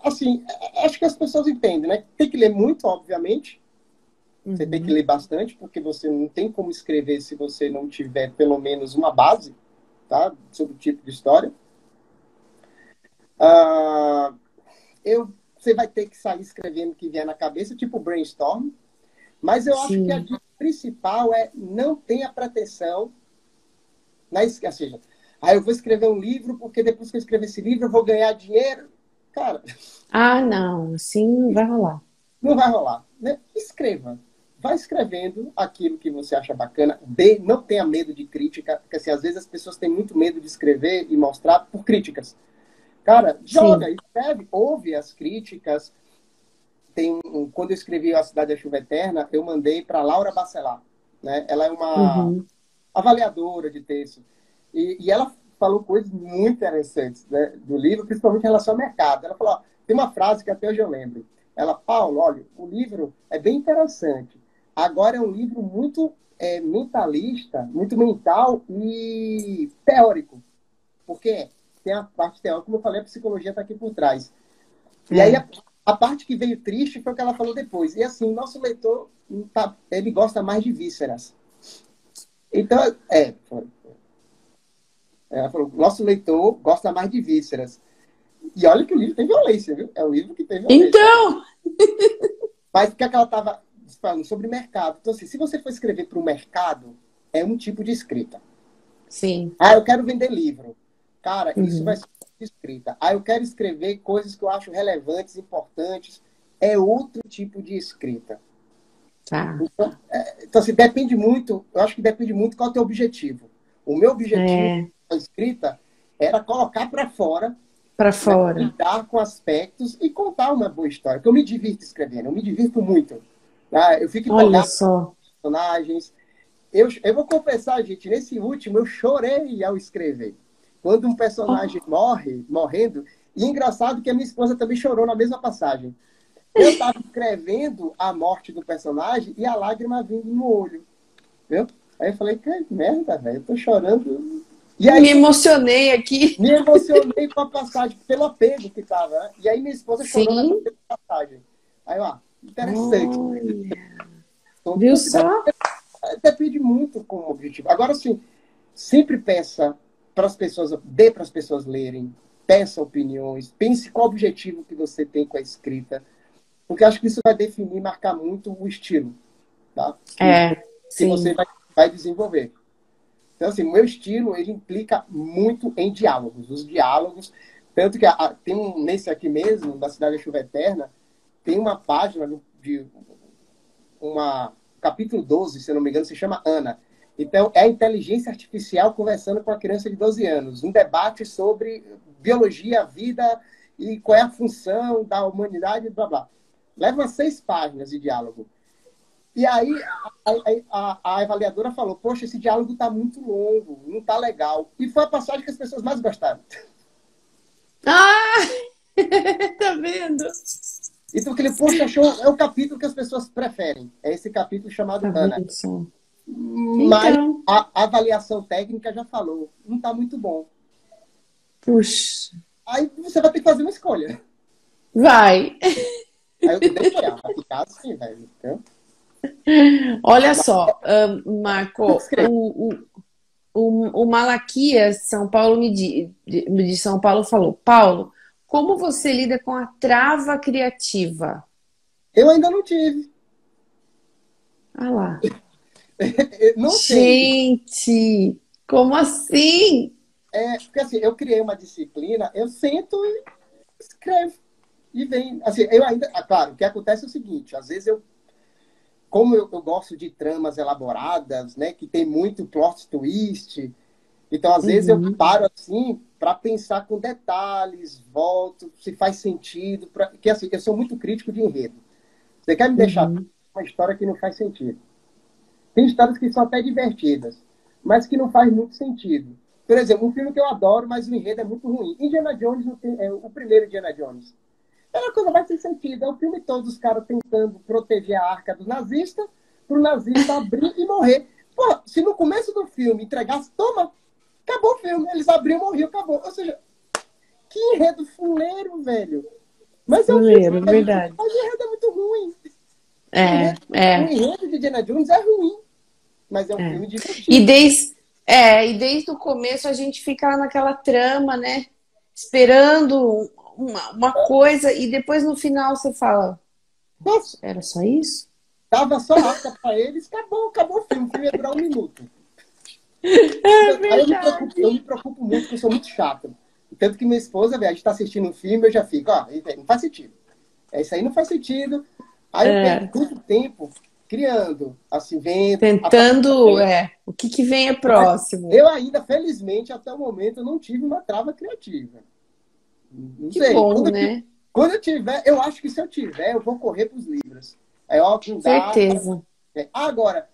Assim, acho que as pessoas entendem, né? Tem que ler muito, obviamente. Você tem que Uhum. ler bastante, porque você não tem como escrever se você não tiver pelo menos uma base, tá? Sobre o tipo de história. Ah, você vai ter que sair escrevendo o que vier na cabeça, tipo brainstorm. Mas eu acho que a Sim. dica principal é não tenha pretensão, ou seja, eu vou escrever um livro porque depois que eu escrever esse livro eu vou ganhar dinheiro. Cara, Ah, não, assim não vai rolar. não vai rolar. Né? Escreva. Vai escrevendo aquilo que você acha bacana. Não tenha medo de crítica, porque assim, às vezes as pessoas têm muito medo de escrever e mostrar por críticas. Cara, joga, Sim. escreve, ouve as críticas. Quando eu escrevi A Cidade da Chuva Eterna, eu mandei para Laura Bacelar. Né? Ela é uma Uhum. avaliadora de texto. E ela falou coisas muito interessantes, né, do livro, principalmente em relação ao mercado. Ela falou, ó, tem uma frase que até hoje eu lembro. Ela, Paulo, olha, o livro é bem interessante. Agora é um livro muito mentalista, muito mental e teórico. Porque tem a parte teórica, como eu falei, a psicologia está aqui por trás. E aí É. a parte que veio triste foi o que ela falou depois. E assim, o nosso leitor, ele gosta mais de vísceras. Então, ela falou, nosso leitor gosta mais de vísceras. E olha que o livro tem violência, viu? É um livro que tem violência. Então, Mas o que é que ela estava falando sobre mercado. Então, assim, se você for escrever para o mercado, é um tipo de escrita. Sim. Ah, eu quero vender livro. Cara, isso vai Uhum. ser um tipo de escrita. Ah, eu quero escrever coisas que eu acho relevantes, importantes. É outro tipo de escrita. Tá. Então, assim, depende muito, eu acho que depende muito qual é o teu objetivo. O meu objetivo É, da escrita era colocar para fora, para né, fora. lidar com aspectos e contar uma boa história. Porque eu me divirto escrevendo, eu me divirto muito. Tá? Eu fico Olha empolgado só. com personagens. Eu vou confessar, gente, nesse último eu chorei ao escrever. Quando um personagem morrendo, e engraçado que a minha esposa também chorou na mesma passagem. Eu estava escrevendo a morte do personagem e a lágrima vindo no olho. Viu? Aí eu falei, que merda, velho, eu tô chorando. E Me aí emocionei aqui. me emocionei com a passagem, pelo apego que tava, né? E aí minha esposa chorou na Sim. mesma passagem. Aí, ó, interessante. Olha. Então, Viu assim, só? depende muito com o objetivo. Agora, sim, sempre peça para as pessoas, dê para as pessoas lerem, peça opiniões, pense qual o objetivo que você tem com a escrita, porque acho que isso vai definir, marcar muito o estilo, tá? É, Que você sim. vai desenvolver. Então, assim, o meu estilo, ele implica muito em diálogos. Os diálogos, tanto que tem nesse aqui mesmo, da Cidade da Chuva Eterna, tem uma página de capítulo 12, se eu não me engano, se chama Ana. Então, é a inteligência artificial conversando com a criança de 12 anos. Um debate sobre biologia, vida e qual é a função da humanidade, blá, blá. Leva 6 páginas de diálogo. E aí a avaliadora falou, poxa, esse diálogo está muito longo, não está legal. E foi a passagem que as pessoas mais gostaram. Ah! Tá vendo? Então, aquele, poxa, achou, é o capítulo que as pessoas preferem. É esse capítulo chamado Tá Ana. vendo só? Mas Então, a avaliação técnica já falou, não está muito bom. puxa. Aí você vai ter que fazer uma escolha. Vai. Aí eu deixei, vai ficar assim, velho. Então, Olha só, tem que Marco, escrever. o Malaquias São Paulo de São Paulo falou, Paulo, como você lida com a trava criativa? Eu ainda não tive. Ah lá. Não tenho. Gente, como assim? Porque assim, eu criei uma disciplina, eu sento e escrevo. E vem, assim, eu ainda, claro, o que acontece é o seguinte, às vezes como eu gosto de tramas elaboradas, né, que tem muito plot twist, então às vezes eu Uhum, paro assim para pensar com detalhes, volto, se faz sentido, porque assim, eu sou muito crítico de enredo. Você quer me deixar uhum, uma história que não faz sentido? Tem histórias que são até divertidas, mas que não faz muito sentido. Por exemplo, um filme que eu adoro, mas o enredo é muito ruim. Indiana Jones, o primeiro Indiana Jones. É uma coisa mais sem sentido. É o filme todo, os caras tentando proteger a arca do nazista, para o nazista abrir e morrer. Pô, se no começo do filme entregasse, toma, acabou o filme. Eles abriram, morriam, acabou. Ou seja, que enredo fuleiro, velho. Mas é um filme, fuleiro, mas verdade. o enredo é muito ruim. É, O é, enredo de Indiana Jones é ruim, mas é um é. filme E divertido. desde, e desde o começo a gente fica lá naquela trama, né? Esperando uma coisa e depois no final você fala, Nossa, era só isso? dava só arca para eles, acabou o filme. O filme ia durar 1 minuto. É Aí verdade. eu me preocupo muito, porque eu sou muito chato. Tanto que minha esposa, velho, a gente tá assistindo um filme, eu já fico, ó, não faz sentido. Isso aí não faz sentido. Aí eu perco É, muito tempo criando, assim, vendo, tentando, o que que vem é mas próximo. eu ainda, felizmente, até o momento, eu não tive uma trava criativa. Não Que sei. bom, né? Quando eu tiver, eu acho que se eu tiver, eu vou correr pros livros. Aí, ó, não dá. Certeza. Agora,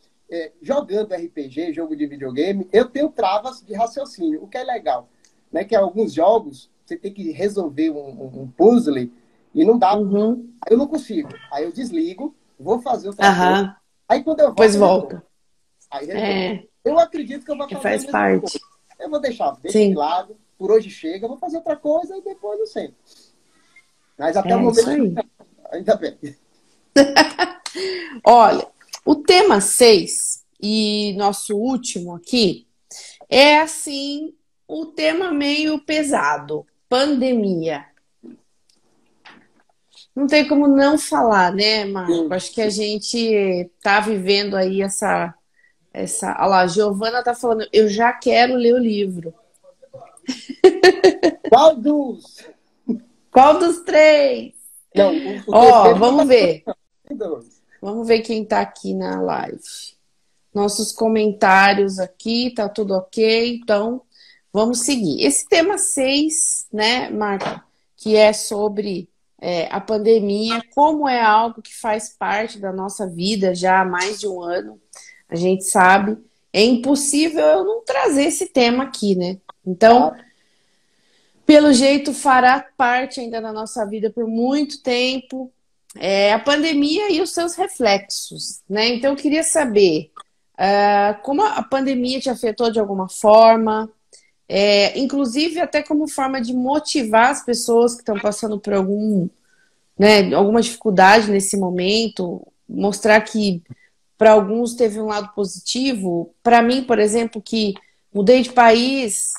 jogando RPG, jogo de videogame, eu tenho travas de raciocínio, o que é legal. Né? Que alguns jogos você tem que resolver um puzzle e não dá. Uhum. Aí eu não consigo. Aí eu desligo, vou fazer outra coisa. Aham. Aí quando eu Depois volto, eu resolvo. volta. Aí resolvo. É, Eu acredito que eu vou fazer a faz mesma coisa. parte. Eu vou deixa de Sim, lado, por hoje chega, eu vou fazer outra coisa e depois eu sei. Mas até o é isso momento, aí. ainda bem. Olha, o tema 6 e nosso último aqui é assim, o tema meio pesado, pandemia. Não tem como não falar, né, Marco? Sim. Acho que a gente tá vivendo aí olha lá, a Giovana tá falando, eu já quero ler o livro. Qual dos? Qual dos três? Não, o Ó, terceiro não vamos tá ver. dois. Vamos ver quem tá aqui na live. Nossos comentários aqui, tá tudo ok, então vamos seguir. Esse tema 6, né, Marco, que é sobre a pandemia, como é algo que faz parte da nossa vida já há mais de um ano, a gente sabe, é impossível eu não trazer esse tema aqui, né? Então, Tá? pelo jeito, fará parte ainda da nossa vida por muito tempo, a pandemia e os seus reflexos, né? Então, eu queria saber como a pandemia te afetou de alguma forma, inclusive até como forma de motivar as pessoas que estão passando por alguma dificuldade nesse momento, mostrar que para alguns teve um lado positivo. Para mim, por exemplo, que mudei de país,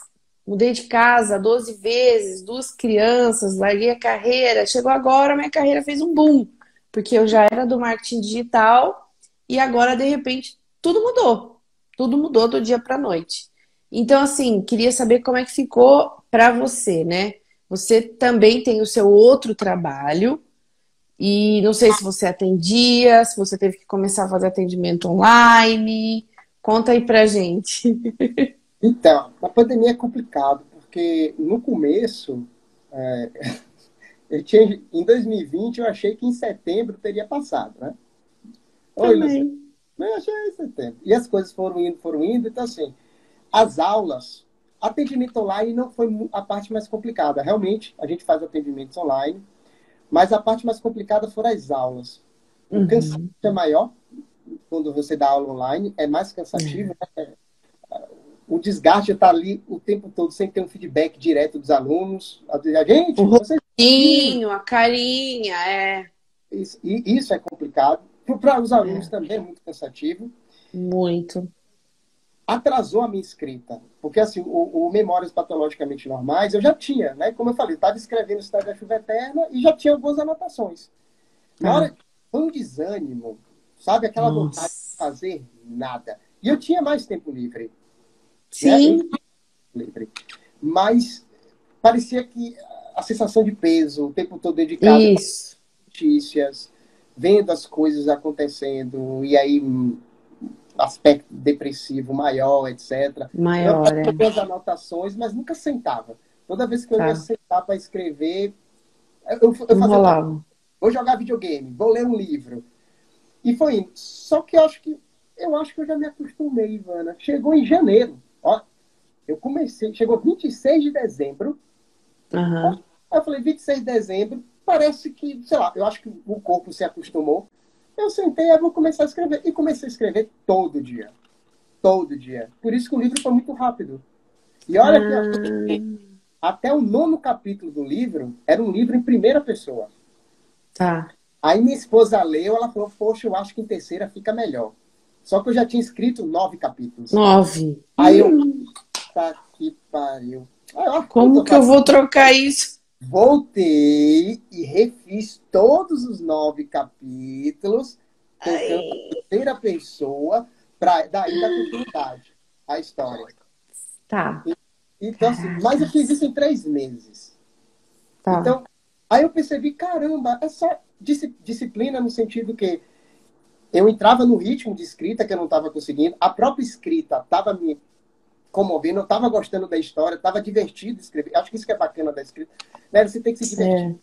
mudei de casa 12 vezes, duas crianças, larguei a carreira, chegou agora, minha carreira fez um boom, porque eu já era do marketing digital e agora, de repente, tudo mudou. Tudo mudou do dia para a noite. Então, assim, queria saber como é que ficou para você, né? Você também tem o seu outro trabalho, e não sei se você atendia, se você teve que começar a fazer atendimento online. Conta aí pra gente. Então, a pandemia é complicado, porque no começo, é, em 2020, eu achei que em setembro teria passado, né? Oi, Luciano. Também. Eu achei em setembro. E as coisas foram indo. Então, assim, as aulas, atendimento online não foi a parte mais complicada. Realmente, a gente faz atendimentos online, mas a parte mais complicada foram as aulas. O cansaço Uhum. é maior quando você dá aula online, é mais cansativo, né? O desgaste está ali o tempo todo sem ter um feedback direto dos alunos. A O gente, vocês viram? rostinho, a carinha, Isso é complicado. Para os alunos também é muito cansativo. muito. Atrasou a minha escrita. Porque, assim, o Memórias Patologicamente Normais eu já tinha, né? Como eu falei, estava escrevendo Cidade da Chuva Eterna e já tinha algumas anotações. Na hora Tá. que foi um desânimo, sabe? Aquela vontade de Nossa. fazer nada. E eu tinha mais tempo livre, né? Eu Sim, tinha livre. Mas parecia que a sensação de peso, o tempo todo dedicado a isso. notícias, vendo as coisas acontecendo, e aí aspecto depressivo maior, etc. Eu Maior, fazia as anotações, mas nunca sentava. Toda vez que eu ia tá. sentar para escrever, eu Não fazia outra coisa. rolava. Vou jogar videogame, vou ler um livro. E foi indo. Só que eu acho que eu já me acostumei, Ivana. Chegou em janeiro. Ó, eu comecei, chegou 26 de dezembro. Aham. Aí eu falei, 26 de dezembro, parece que, sei lá, eu acho que o corpo se acostumou. Eu sentei, eu vou começar a escrever. E comecei a escrever todo dia. Todo dia. Por isso que o livro foi muito rápido. E olha que Ah, até o nono capítulo do livro era um livro em primeira pessoa. tá. Aí minha esposa leu, ela falou, poxa, eu acho que em terceira fica melhor. Só que eu já tinha escrito 9 capítulos. 9. Aí eu, tá que pariu. Aí, ó, eu Como tô que eu vou trocar isso? Voltei e refiz todos os 9 capítulos, colocando a Ai, terceira pessoa para daí dar continuidade à história. tá. Então, assim, mas eu fiz Caracas. isso em 3 meses. Tá. Então, aí eu percebi, caramba, é só disciplina no sentido que eu entrava no ritmo de escrita que eu não estava conseguindo, a própria escrita estava me comovendo, eu estava gostando da história, estava divertido escrever. Acho que isso que é bacana da escrita, né? Você tem que se divertir. É.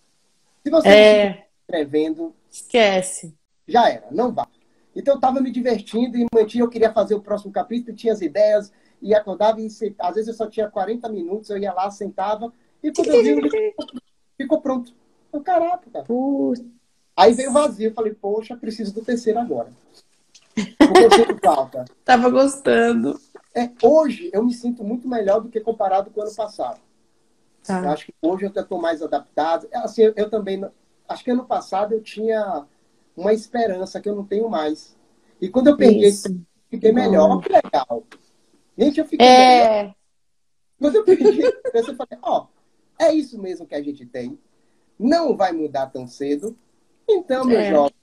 Se você não se diverte É. escrevendo, Esquece. já era, não vá. Então eu estava me divertindo e mantinha, eu queria fazer o próximo capítulo, tinha as ideias, e acordava e às vezes eu só tinha 40 minutos, eu ia lá, sentava, e quando eu vi, o livro ficou pronto. Eu, caraca, cara. Putz, Aí veio o vazio, eu falei, poxa, preciso do terceiro agora. Porque eu sinto falta. tava gostando. Hoje eu me sinto muito melhor do que comparado com o ano passado. Eu Tá. acho que hoje eu estou mais adaptado. Assim, eu também. Acho que ano passado eu tinha uma esperança que eu não tenho mais. E quando eu perdi, Isso. fiquei melhor. Olha Igual. que legal. Gente, eu fiquei melhor. É. Quando eu perdi a esperança, eu falei: ó, é isso mesmo que a gente tem. Não vai mudar tão cedo. Então, meu É. jovem,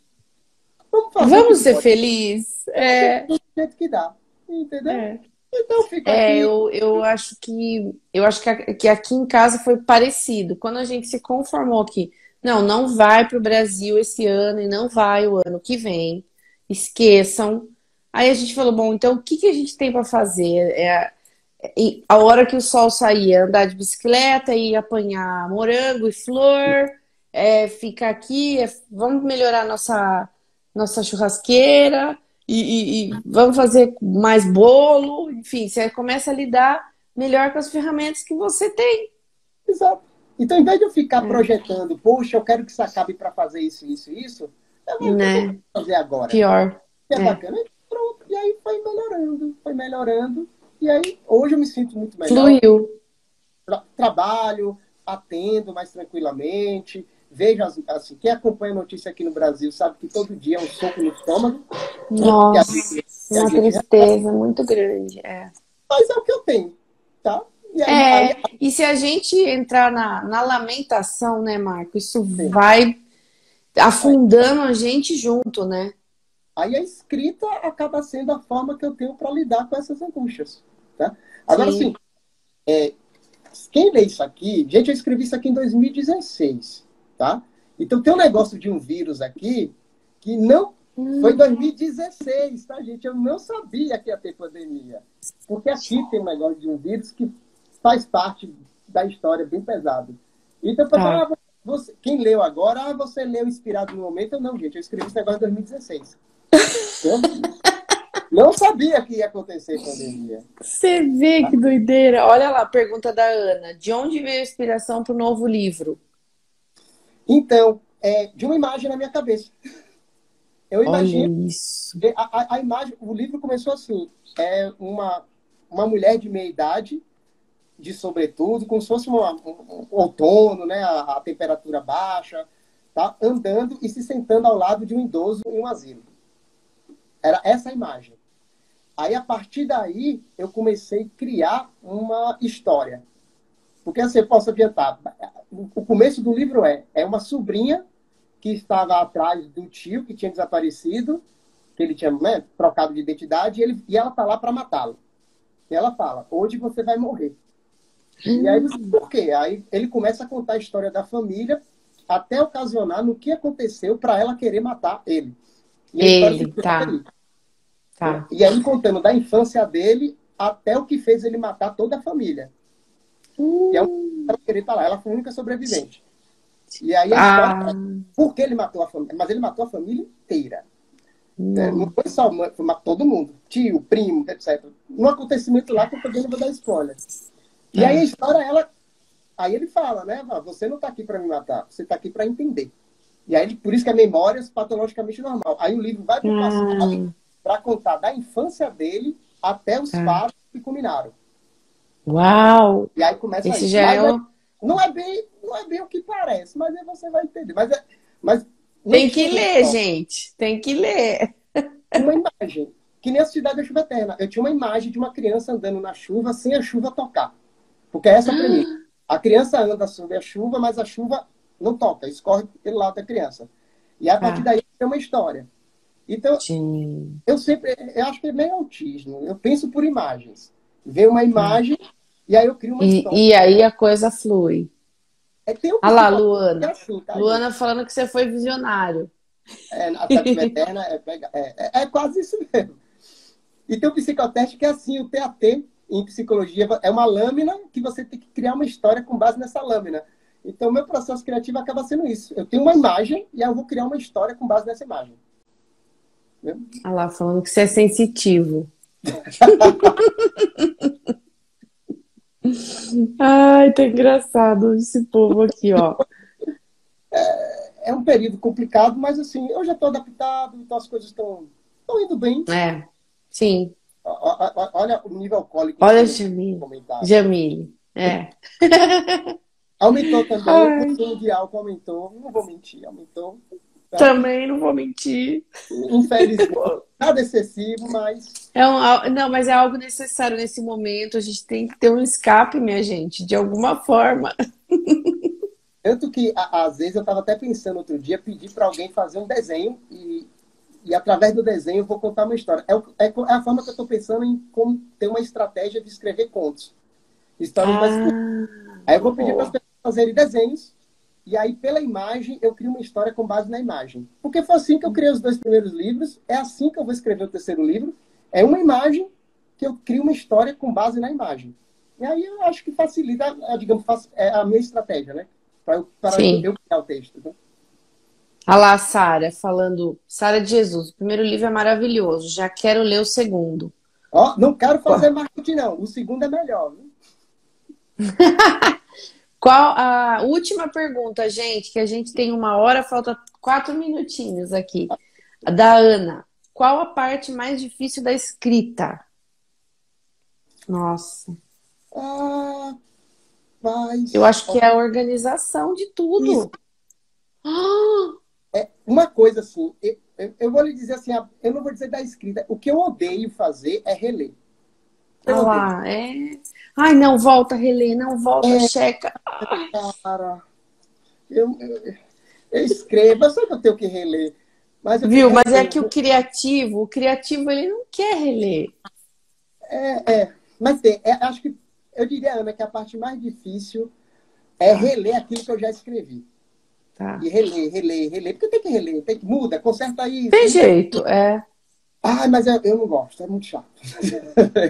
vamos fazer o Vamos que ser pode. felizes? É, Do jeito que dá. Entendeu? é. Então, eu fico É, aqui. eu acho que aqui em casa foi parecido. Quando a gente se conformou que não vai para o Brasil esse ano e não vai o ano que vem, esqueçam. Aí a gente falou, bom, então o que que a gente tem para fazer? E a hora que o sol saía, andar de bicicleta e apanhar morango e flor, ficar aqui, vamos melhorar nossa churrasqueira e vamos fazer mais bolo. Enfim, você começa a lidar melhor com as ferramentas que você tem, Exato. Então, em vez de eu ficar né? projetando, poxa, eu quero que isso acabe para fazer isso, isso, isso, eu vou, o que é que eu Né? posso fazer agora? Pior. Que é É. bacana. E pronto. E aí foi melhorando, foi melhorando. E aí, hoje eu me sinto muito melhor. Fluiu. Trabalho, atendo mais tranquilamente. Vejo, assim, quem acompanha a notícia aqui no Brasil sabe que todo dia é um soco no estômago. E a Nossa, gente, e a uma gente tristeza muito grande. É. faz é o que eu tenho, tá? E aí E se a gente entrar na lamentação, né, Marco? Isso assim, vai afundando a gente junto, né? aí a escrita acaba sendo a forma que eu tenho para lidar com essas angústias, tá? Agora, sim, Sim. quem lê isso aqui... Gente, eu escrevi isso aqui em 2016, tá? Então tem um negócio de um vírus aqui que não... Foi em Hum, 2016, tá, gente? Eu não sabia que ia ter pandemia. Porque aqui tem um negócio de um vírus que faz parte da história bem pesado. Então, tá. quem leu agora, você leu inspirado no momento. Eu não, gente, eu escrevi esse negócio em 2016. Eu não sabia que ia acontecer pandemia. Você vê Tá? que doideira. Olha lá, a pergunta da Ana. De onde veio a inspiração para o novo livro? Então, de uma imagem na minha cabeça. Eu Olha imagino, isso. a imagem, o livro começou assim, uma mulher de meia idade, de sobretudo, como se fosse um outono, né, a temperatura baixa, tá, andando e se sentando ao lado de um idoso em um asilo. Era essa a imagem. Aí, a partir daí, eu comecei a criar uma história. Porque, assim, eu posso adiantar, o começo do livro é uma sobrinha que estava atrás do tio que tinha desaparecido, que ele tinha, né, trocado de identidade, e ela está lá para matá-lo. E ela fala, hoje você vai morrer. E aí você, por quê? Aí ele começa a contar a história da família até ocasionar no que aconteceu para ela querer matar ele. E a história se Ele, trata tá, aí, né? tá. E aí contando da infância dele até o que fez ele matar toda a família. E é um ela querer estar lá. Ela foi a única sobrevivente. E aí a história Ah, é por que ele matou a família. Mas ele matou a família inteira. Né? Não não. foi só mãe, foi todo mundo. Tio, primo, etc. Um acontecimento lá que eu também não vou dar spoiler. E aí a Tá. história, aí ele fala, né? Você não está aqui para me matar, você está aqui para entender. E aí, por isso que a memória é patologicamente normal. Aí o livro vai para o passado Ah, para contar da infância dele até os tá. fatos que culminaram. Uau! E aí começa Esse aí. já Mas é o. não é bem o que parece, mas aí você vai entender. Mas não Tem que tinha uma ler, história, gente. Tem que ler. uma imagem. Que nem a Cidade da Chuva Eterna. Eu tinha uma imagem de uma criança andando na chuva sem a chuva tocar. Porque é essa a premissa. A criança anda sob a chuva, mas a chuva não toca, escorre pelo lado da criança. E a partir Tá. daí tem uma história. Então, Sim. eu acho que é meio autismo. Eu penso por imagens. Vem uma Tá. imagem e aí eu crio uma história. E aí a coisa flui. Tem um Olha lá, psicólogo que é Luana. assim, tá, gente? Luana falando que você foi visionário. A Tentativa Eterna é quase isso mesmo. E tem um psicoteste que é assim, o TAT, em psicologia, é uma lâmina que você tem que criar uma história com base nessa lâmina. Então, o meu processo criativo acaba sendo isso. Eu tenho uma imagem e aí eu vou criar uma história com base nessa imagem. Né? Olha lá, falando que você é sensitivo. Ai, tá engraçado esse povo aqui, ó. É um período complicado, mas assim, eu já estou adaptado, então as coisas estão indo bem. É, sim. Olha o nível alcoólico Olha, no Jamile. comentário. Jamile. É. Aumentou também, o Ai, consumo de álcool aumentou, não vou mentir, aumentou. Tá? também não vou mentir. Infelizmente, nada excessivo, mas Não, mas é algo necessário nesse momento. A gente tem que ter um escape, minha gente, de alguma forma. Tanto que, às vezes, eu estava até pensando outro dia, pedir para alguém fazer um desenho e, através do desenho, eu vou contar uma história. É a forma que eu estou pensando em como ter uma estratégia de escrever contos, histórias mais curtas. Ah, Aí eu vou pedir para as boa. pessoas fazerem desenhos, e aí, pela imagem, eu crio uma história com base na imagem. Porque foi assim que eu criei os 2 primeiros livros, é assim que eu vou escrever o terceiro livro. É uma imagem que eu crio uma história com base na imagem. E aí eu acho que facilita, digamos, a minha estratégia, né? Para Sim. eu criar o texto. Né? Olha lá, Sara, falando. Sara de Jesus, o primeiro livro é maravilhoso, já quero ler o segundo. Ó, não quero fazer Qual, marketing, não. O segundo é melhor. Viu? qual a última pergunta, gente? Que a gente tem 1 hora, falta 4 minutinhos aqui. A da Ana. Qual a parte mais difícil da escrita? Nossa, Ah, eu mas... acho que é a organização de Isso. tudo. Ah, Uma coisa assim, eu vou lhe dizer assim, eu não vou dizer da escrita. O que eu odeio fazer é reler. Eu olha odeio. lá, é. Ai, não volta, relê, não volta, É, checa. cara, eu escrevo, eu sei que eu tenho que reler, mas eu fico Viu? Mas é que relendo. o criativo, ele não quer reler. Mas acho que, eu diria, Ana, que a parte mais difícil é Tá, reler aquilo que eu já escrevi. tá. E reler, reler, reler. Porque tem que reler, muda, conserta isso, Tem muda aquilo. jeito, é. Ah, mas eu não gosto, é muito chato.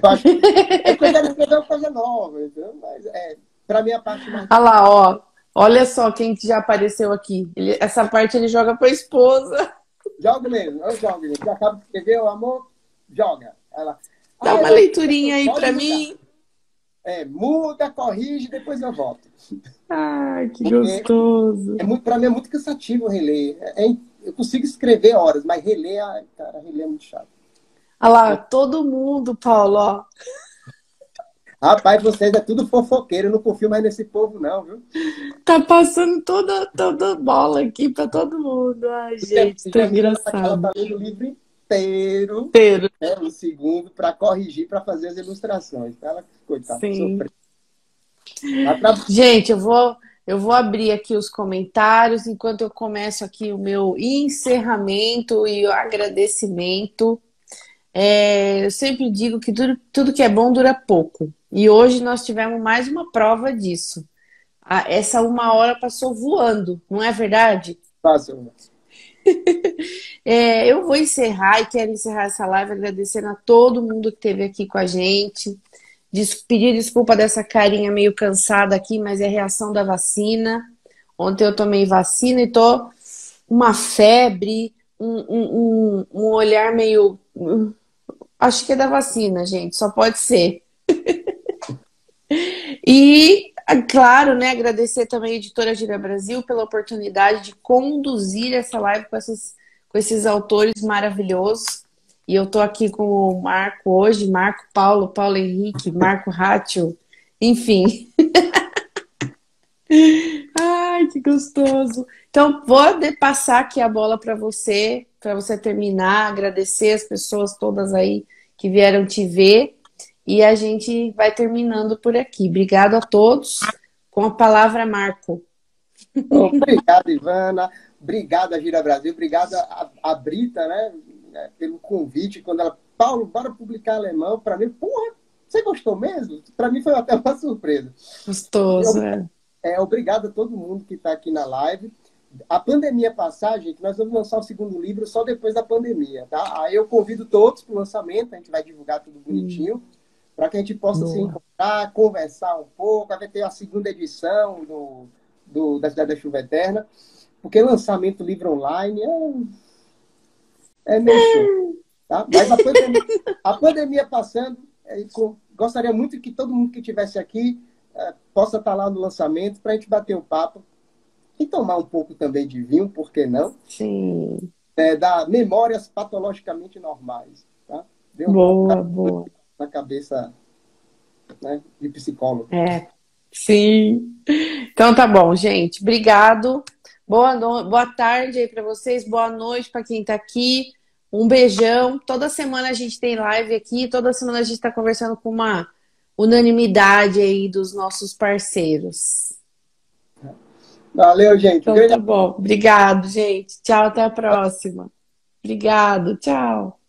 Eu acho que é que eu quero escrever uma coisa nova, entendeu? Mas para mim a parte mais Olha difícil. lá, ó. Olha só quem que já apareceu aqui. Essa parte ele joga pra esposa. Jogo mesmo, eu jogo mesmo. Já acabo de escrever, o amor, joga. Ela, Dá uma eu acho leiturinha que aí pode pra mudar. mim. Muda, corrige, depois eu volto. Ai, que Porque gostoso. para mim é muito cansativo reler. Eu consigo escrever horas, mas reler, ai, cara, reler é muito chato. Olha lá, todo mundo, Paulo, ó. Rapaz, vocês é tudo fofoqueiro, eu não confio mais nesse povo, não, viu? Tá passando toda bola aqui pra todo mundo. Ai, gente, tão Jamila, ela engraçado. tá lendo o livro inteiro, Inteiro. né, o segundo, para corrigir, para fazer as ilustrações. Ela, coitada, Sim. sofreu. Ela tra- Gente, eu vou abrir aqui os comentários enquanto eu começo aqui o meu encerramento e o agradecimento. Eu sempre digo que tudo que é bom dura pouco. E hoje nós tivemos mais uma prova disso. Essa 1 hora passou voando, não é verdade? Passou. Eu vou encerrar e quero encerrar essa live agradecendo a todo mundo que esteve aqui com a gente. Pedir desculpa dessa carinha meio cansada aqui, mas é reação da vacina. Ontem eu tomei vacina e tô uma febre, um olhar meio. Acho que é da vacina, gente, só pode ser. E, claro, né, agradecer também a Editora Gira Brasil pela oportunidade de conduzir essa live com esses autores maravilhosos. E eu tô aqui com o Marco hoje, Marco Paulo, Paulo Henrique, Marco Rátio, enfim. Ai, que gostoso. Então, vou passar aqui a bola para você terminar, agradecer as pessoas todas aí que vieram te ver. E a gente vai terminando por aqui. Obrigado a todos. Com a palavra, Marco. Obrigado, Ivana. Obrigado, a Gira Brasil. Obrigado a Brita, pelo convite. Quando ela, Paulo, bora publicar alemão. Para mim, porra, você gostou mesmo? Para mim foi até uma surpresa. Gostoso, é. Obrigado a todo mundo que está aqui na live. A pandemia passar, gente, nós vamos lançar o segundo livro só depois da pandemia, tá? Aí eu convido todos para o lançamento, a gente vai divulgar tudo bonitinho, para que a gente possa se Boa. encontrar, conversar um pouco, vai ter a segunda edição da Cidade da Chuva Eterna, porque lançamento do livro online é meio show, tá? Mas a pandemia passando, gostaria muito que todo mundo que estivesse aqui possa estar lá no lançamento para a gente bater o papo e tomar um pouco também de vinho, por que não? Sim. Da memórias patologicamente normais, tá? Deu um Boa, boa. na cabeça, né, de psicólogo. É. Sim. Então tá bom, gente. Obrigado. Boa tarde aí para vocês. Boa noite para quem tá aqui. Um beijão. Toda semana a gente tem live aqui. Toda semana a gente está conversando com uma unanimidade aí dos nossos parceiros. Valeu, gente. Então tá bom. Obrigado, gente. Tchau, até a próxima. Obrigado, tchau.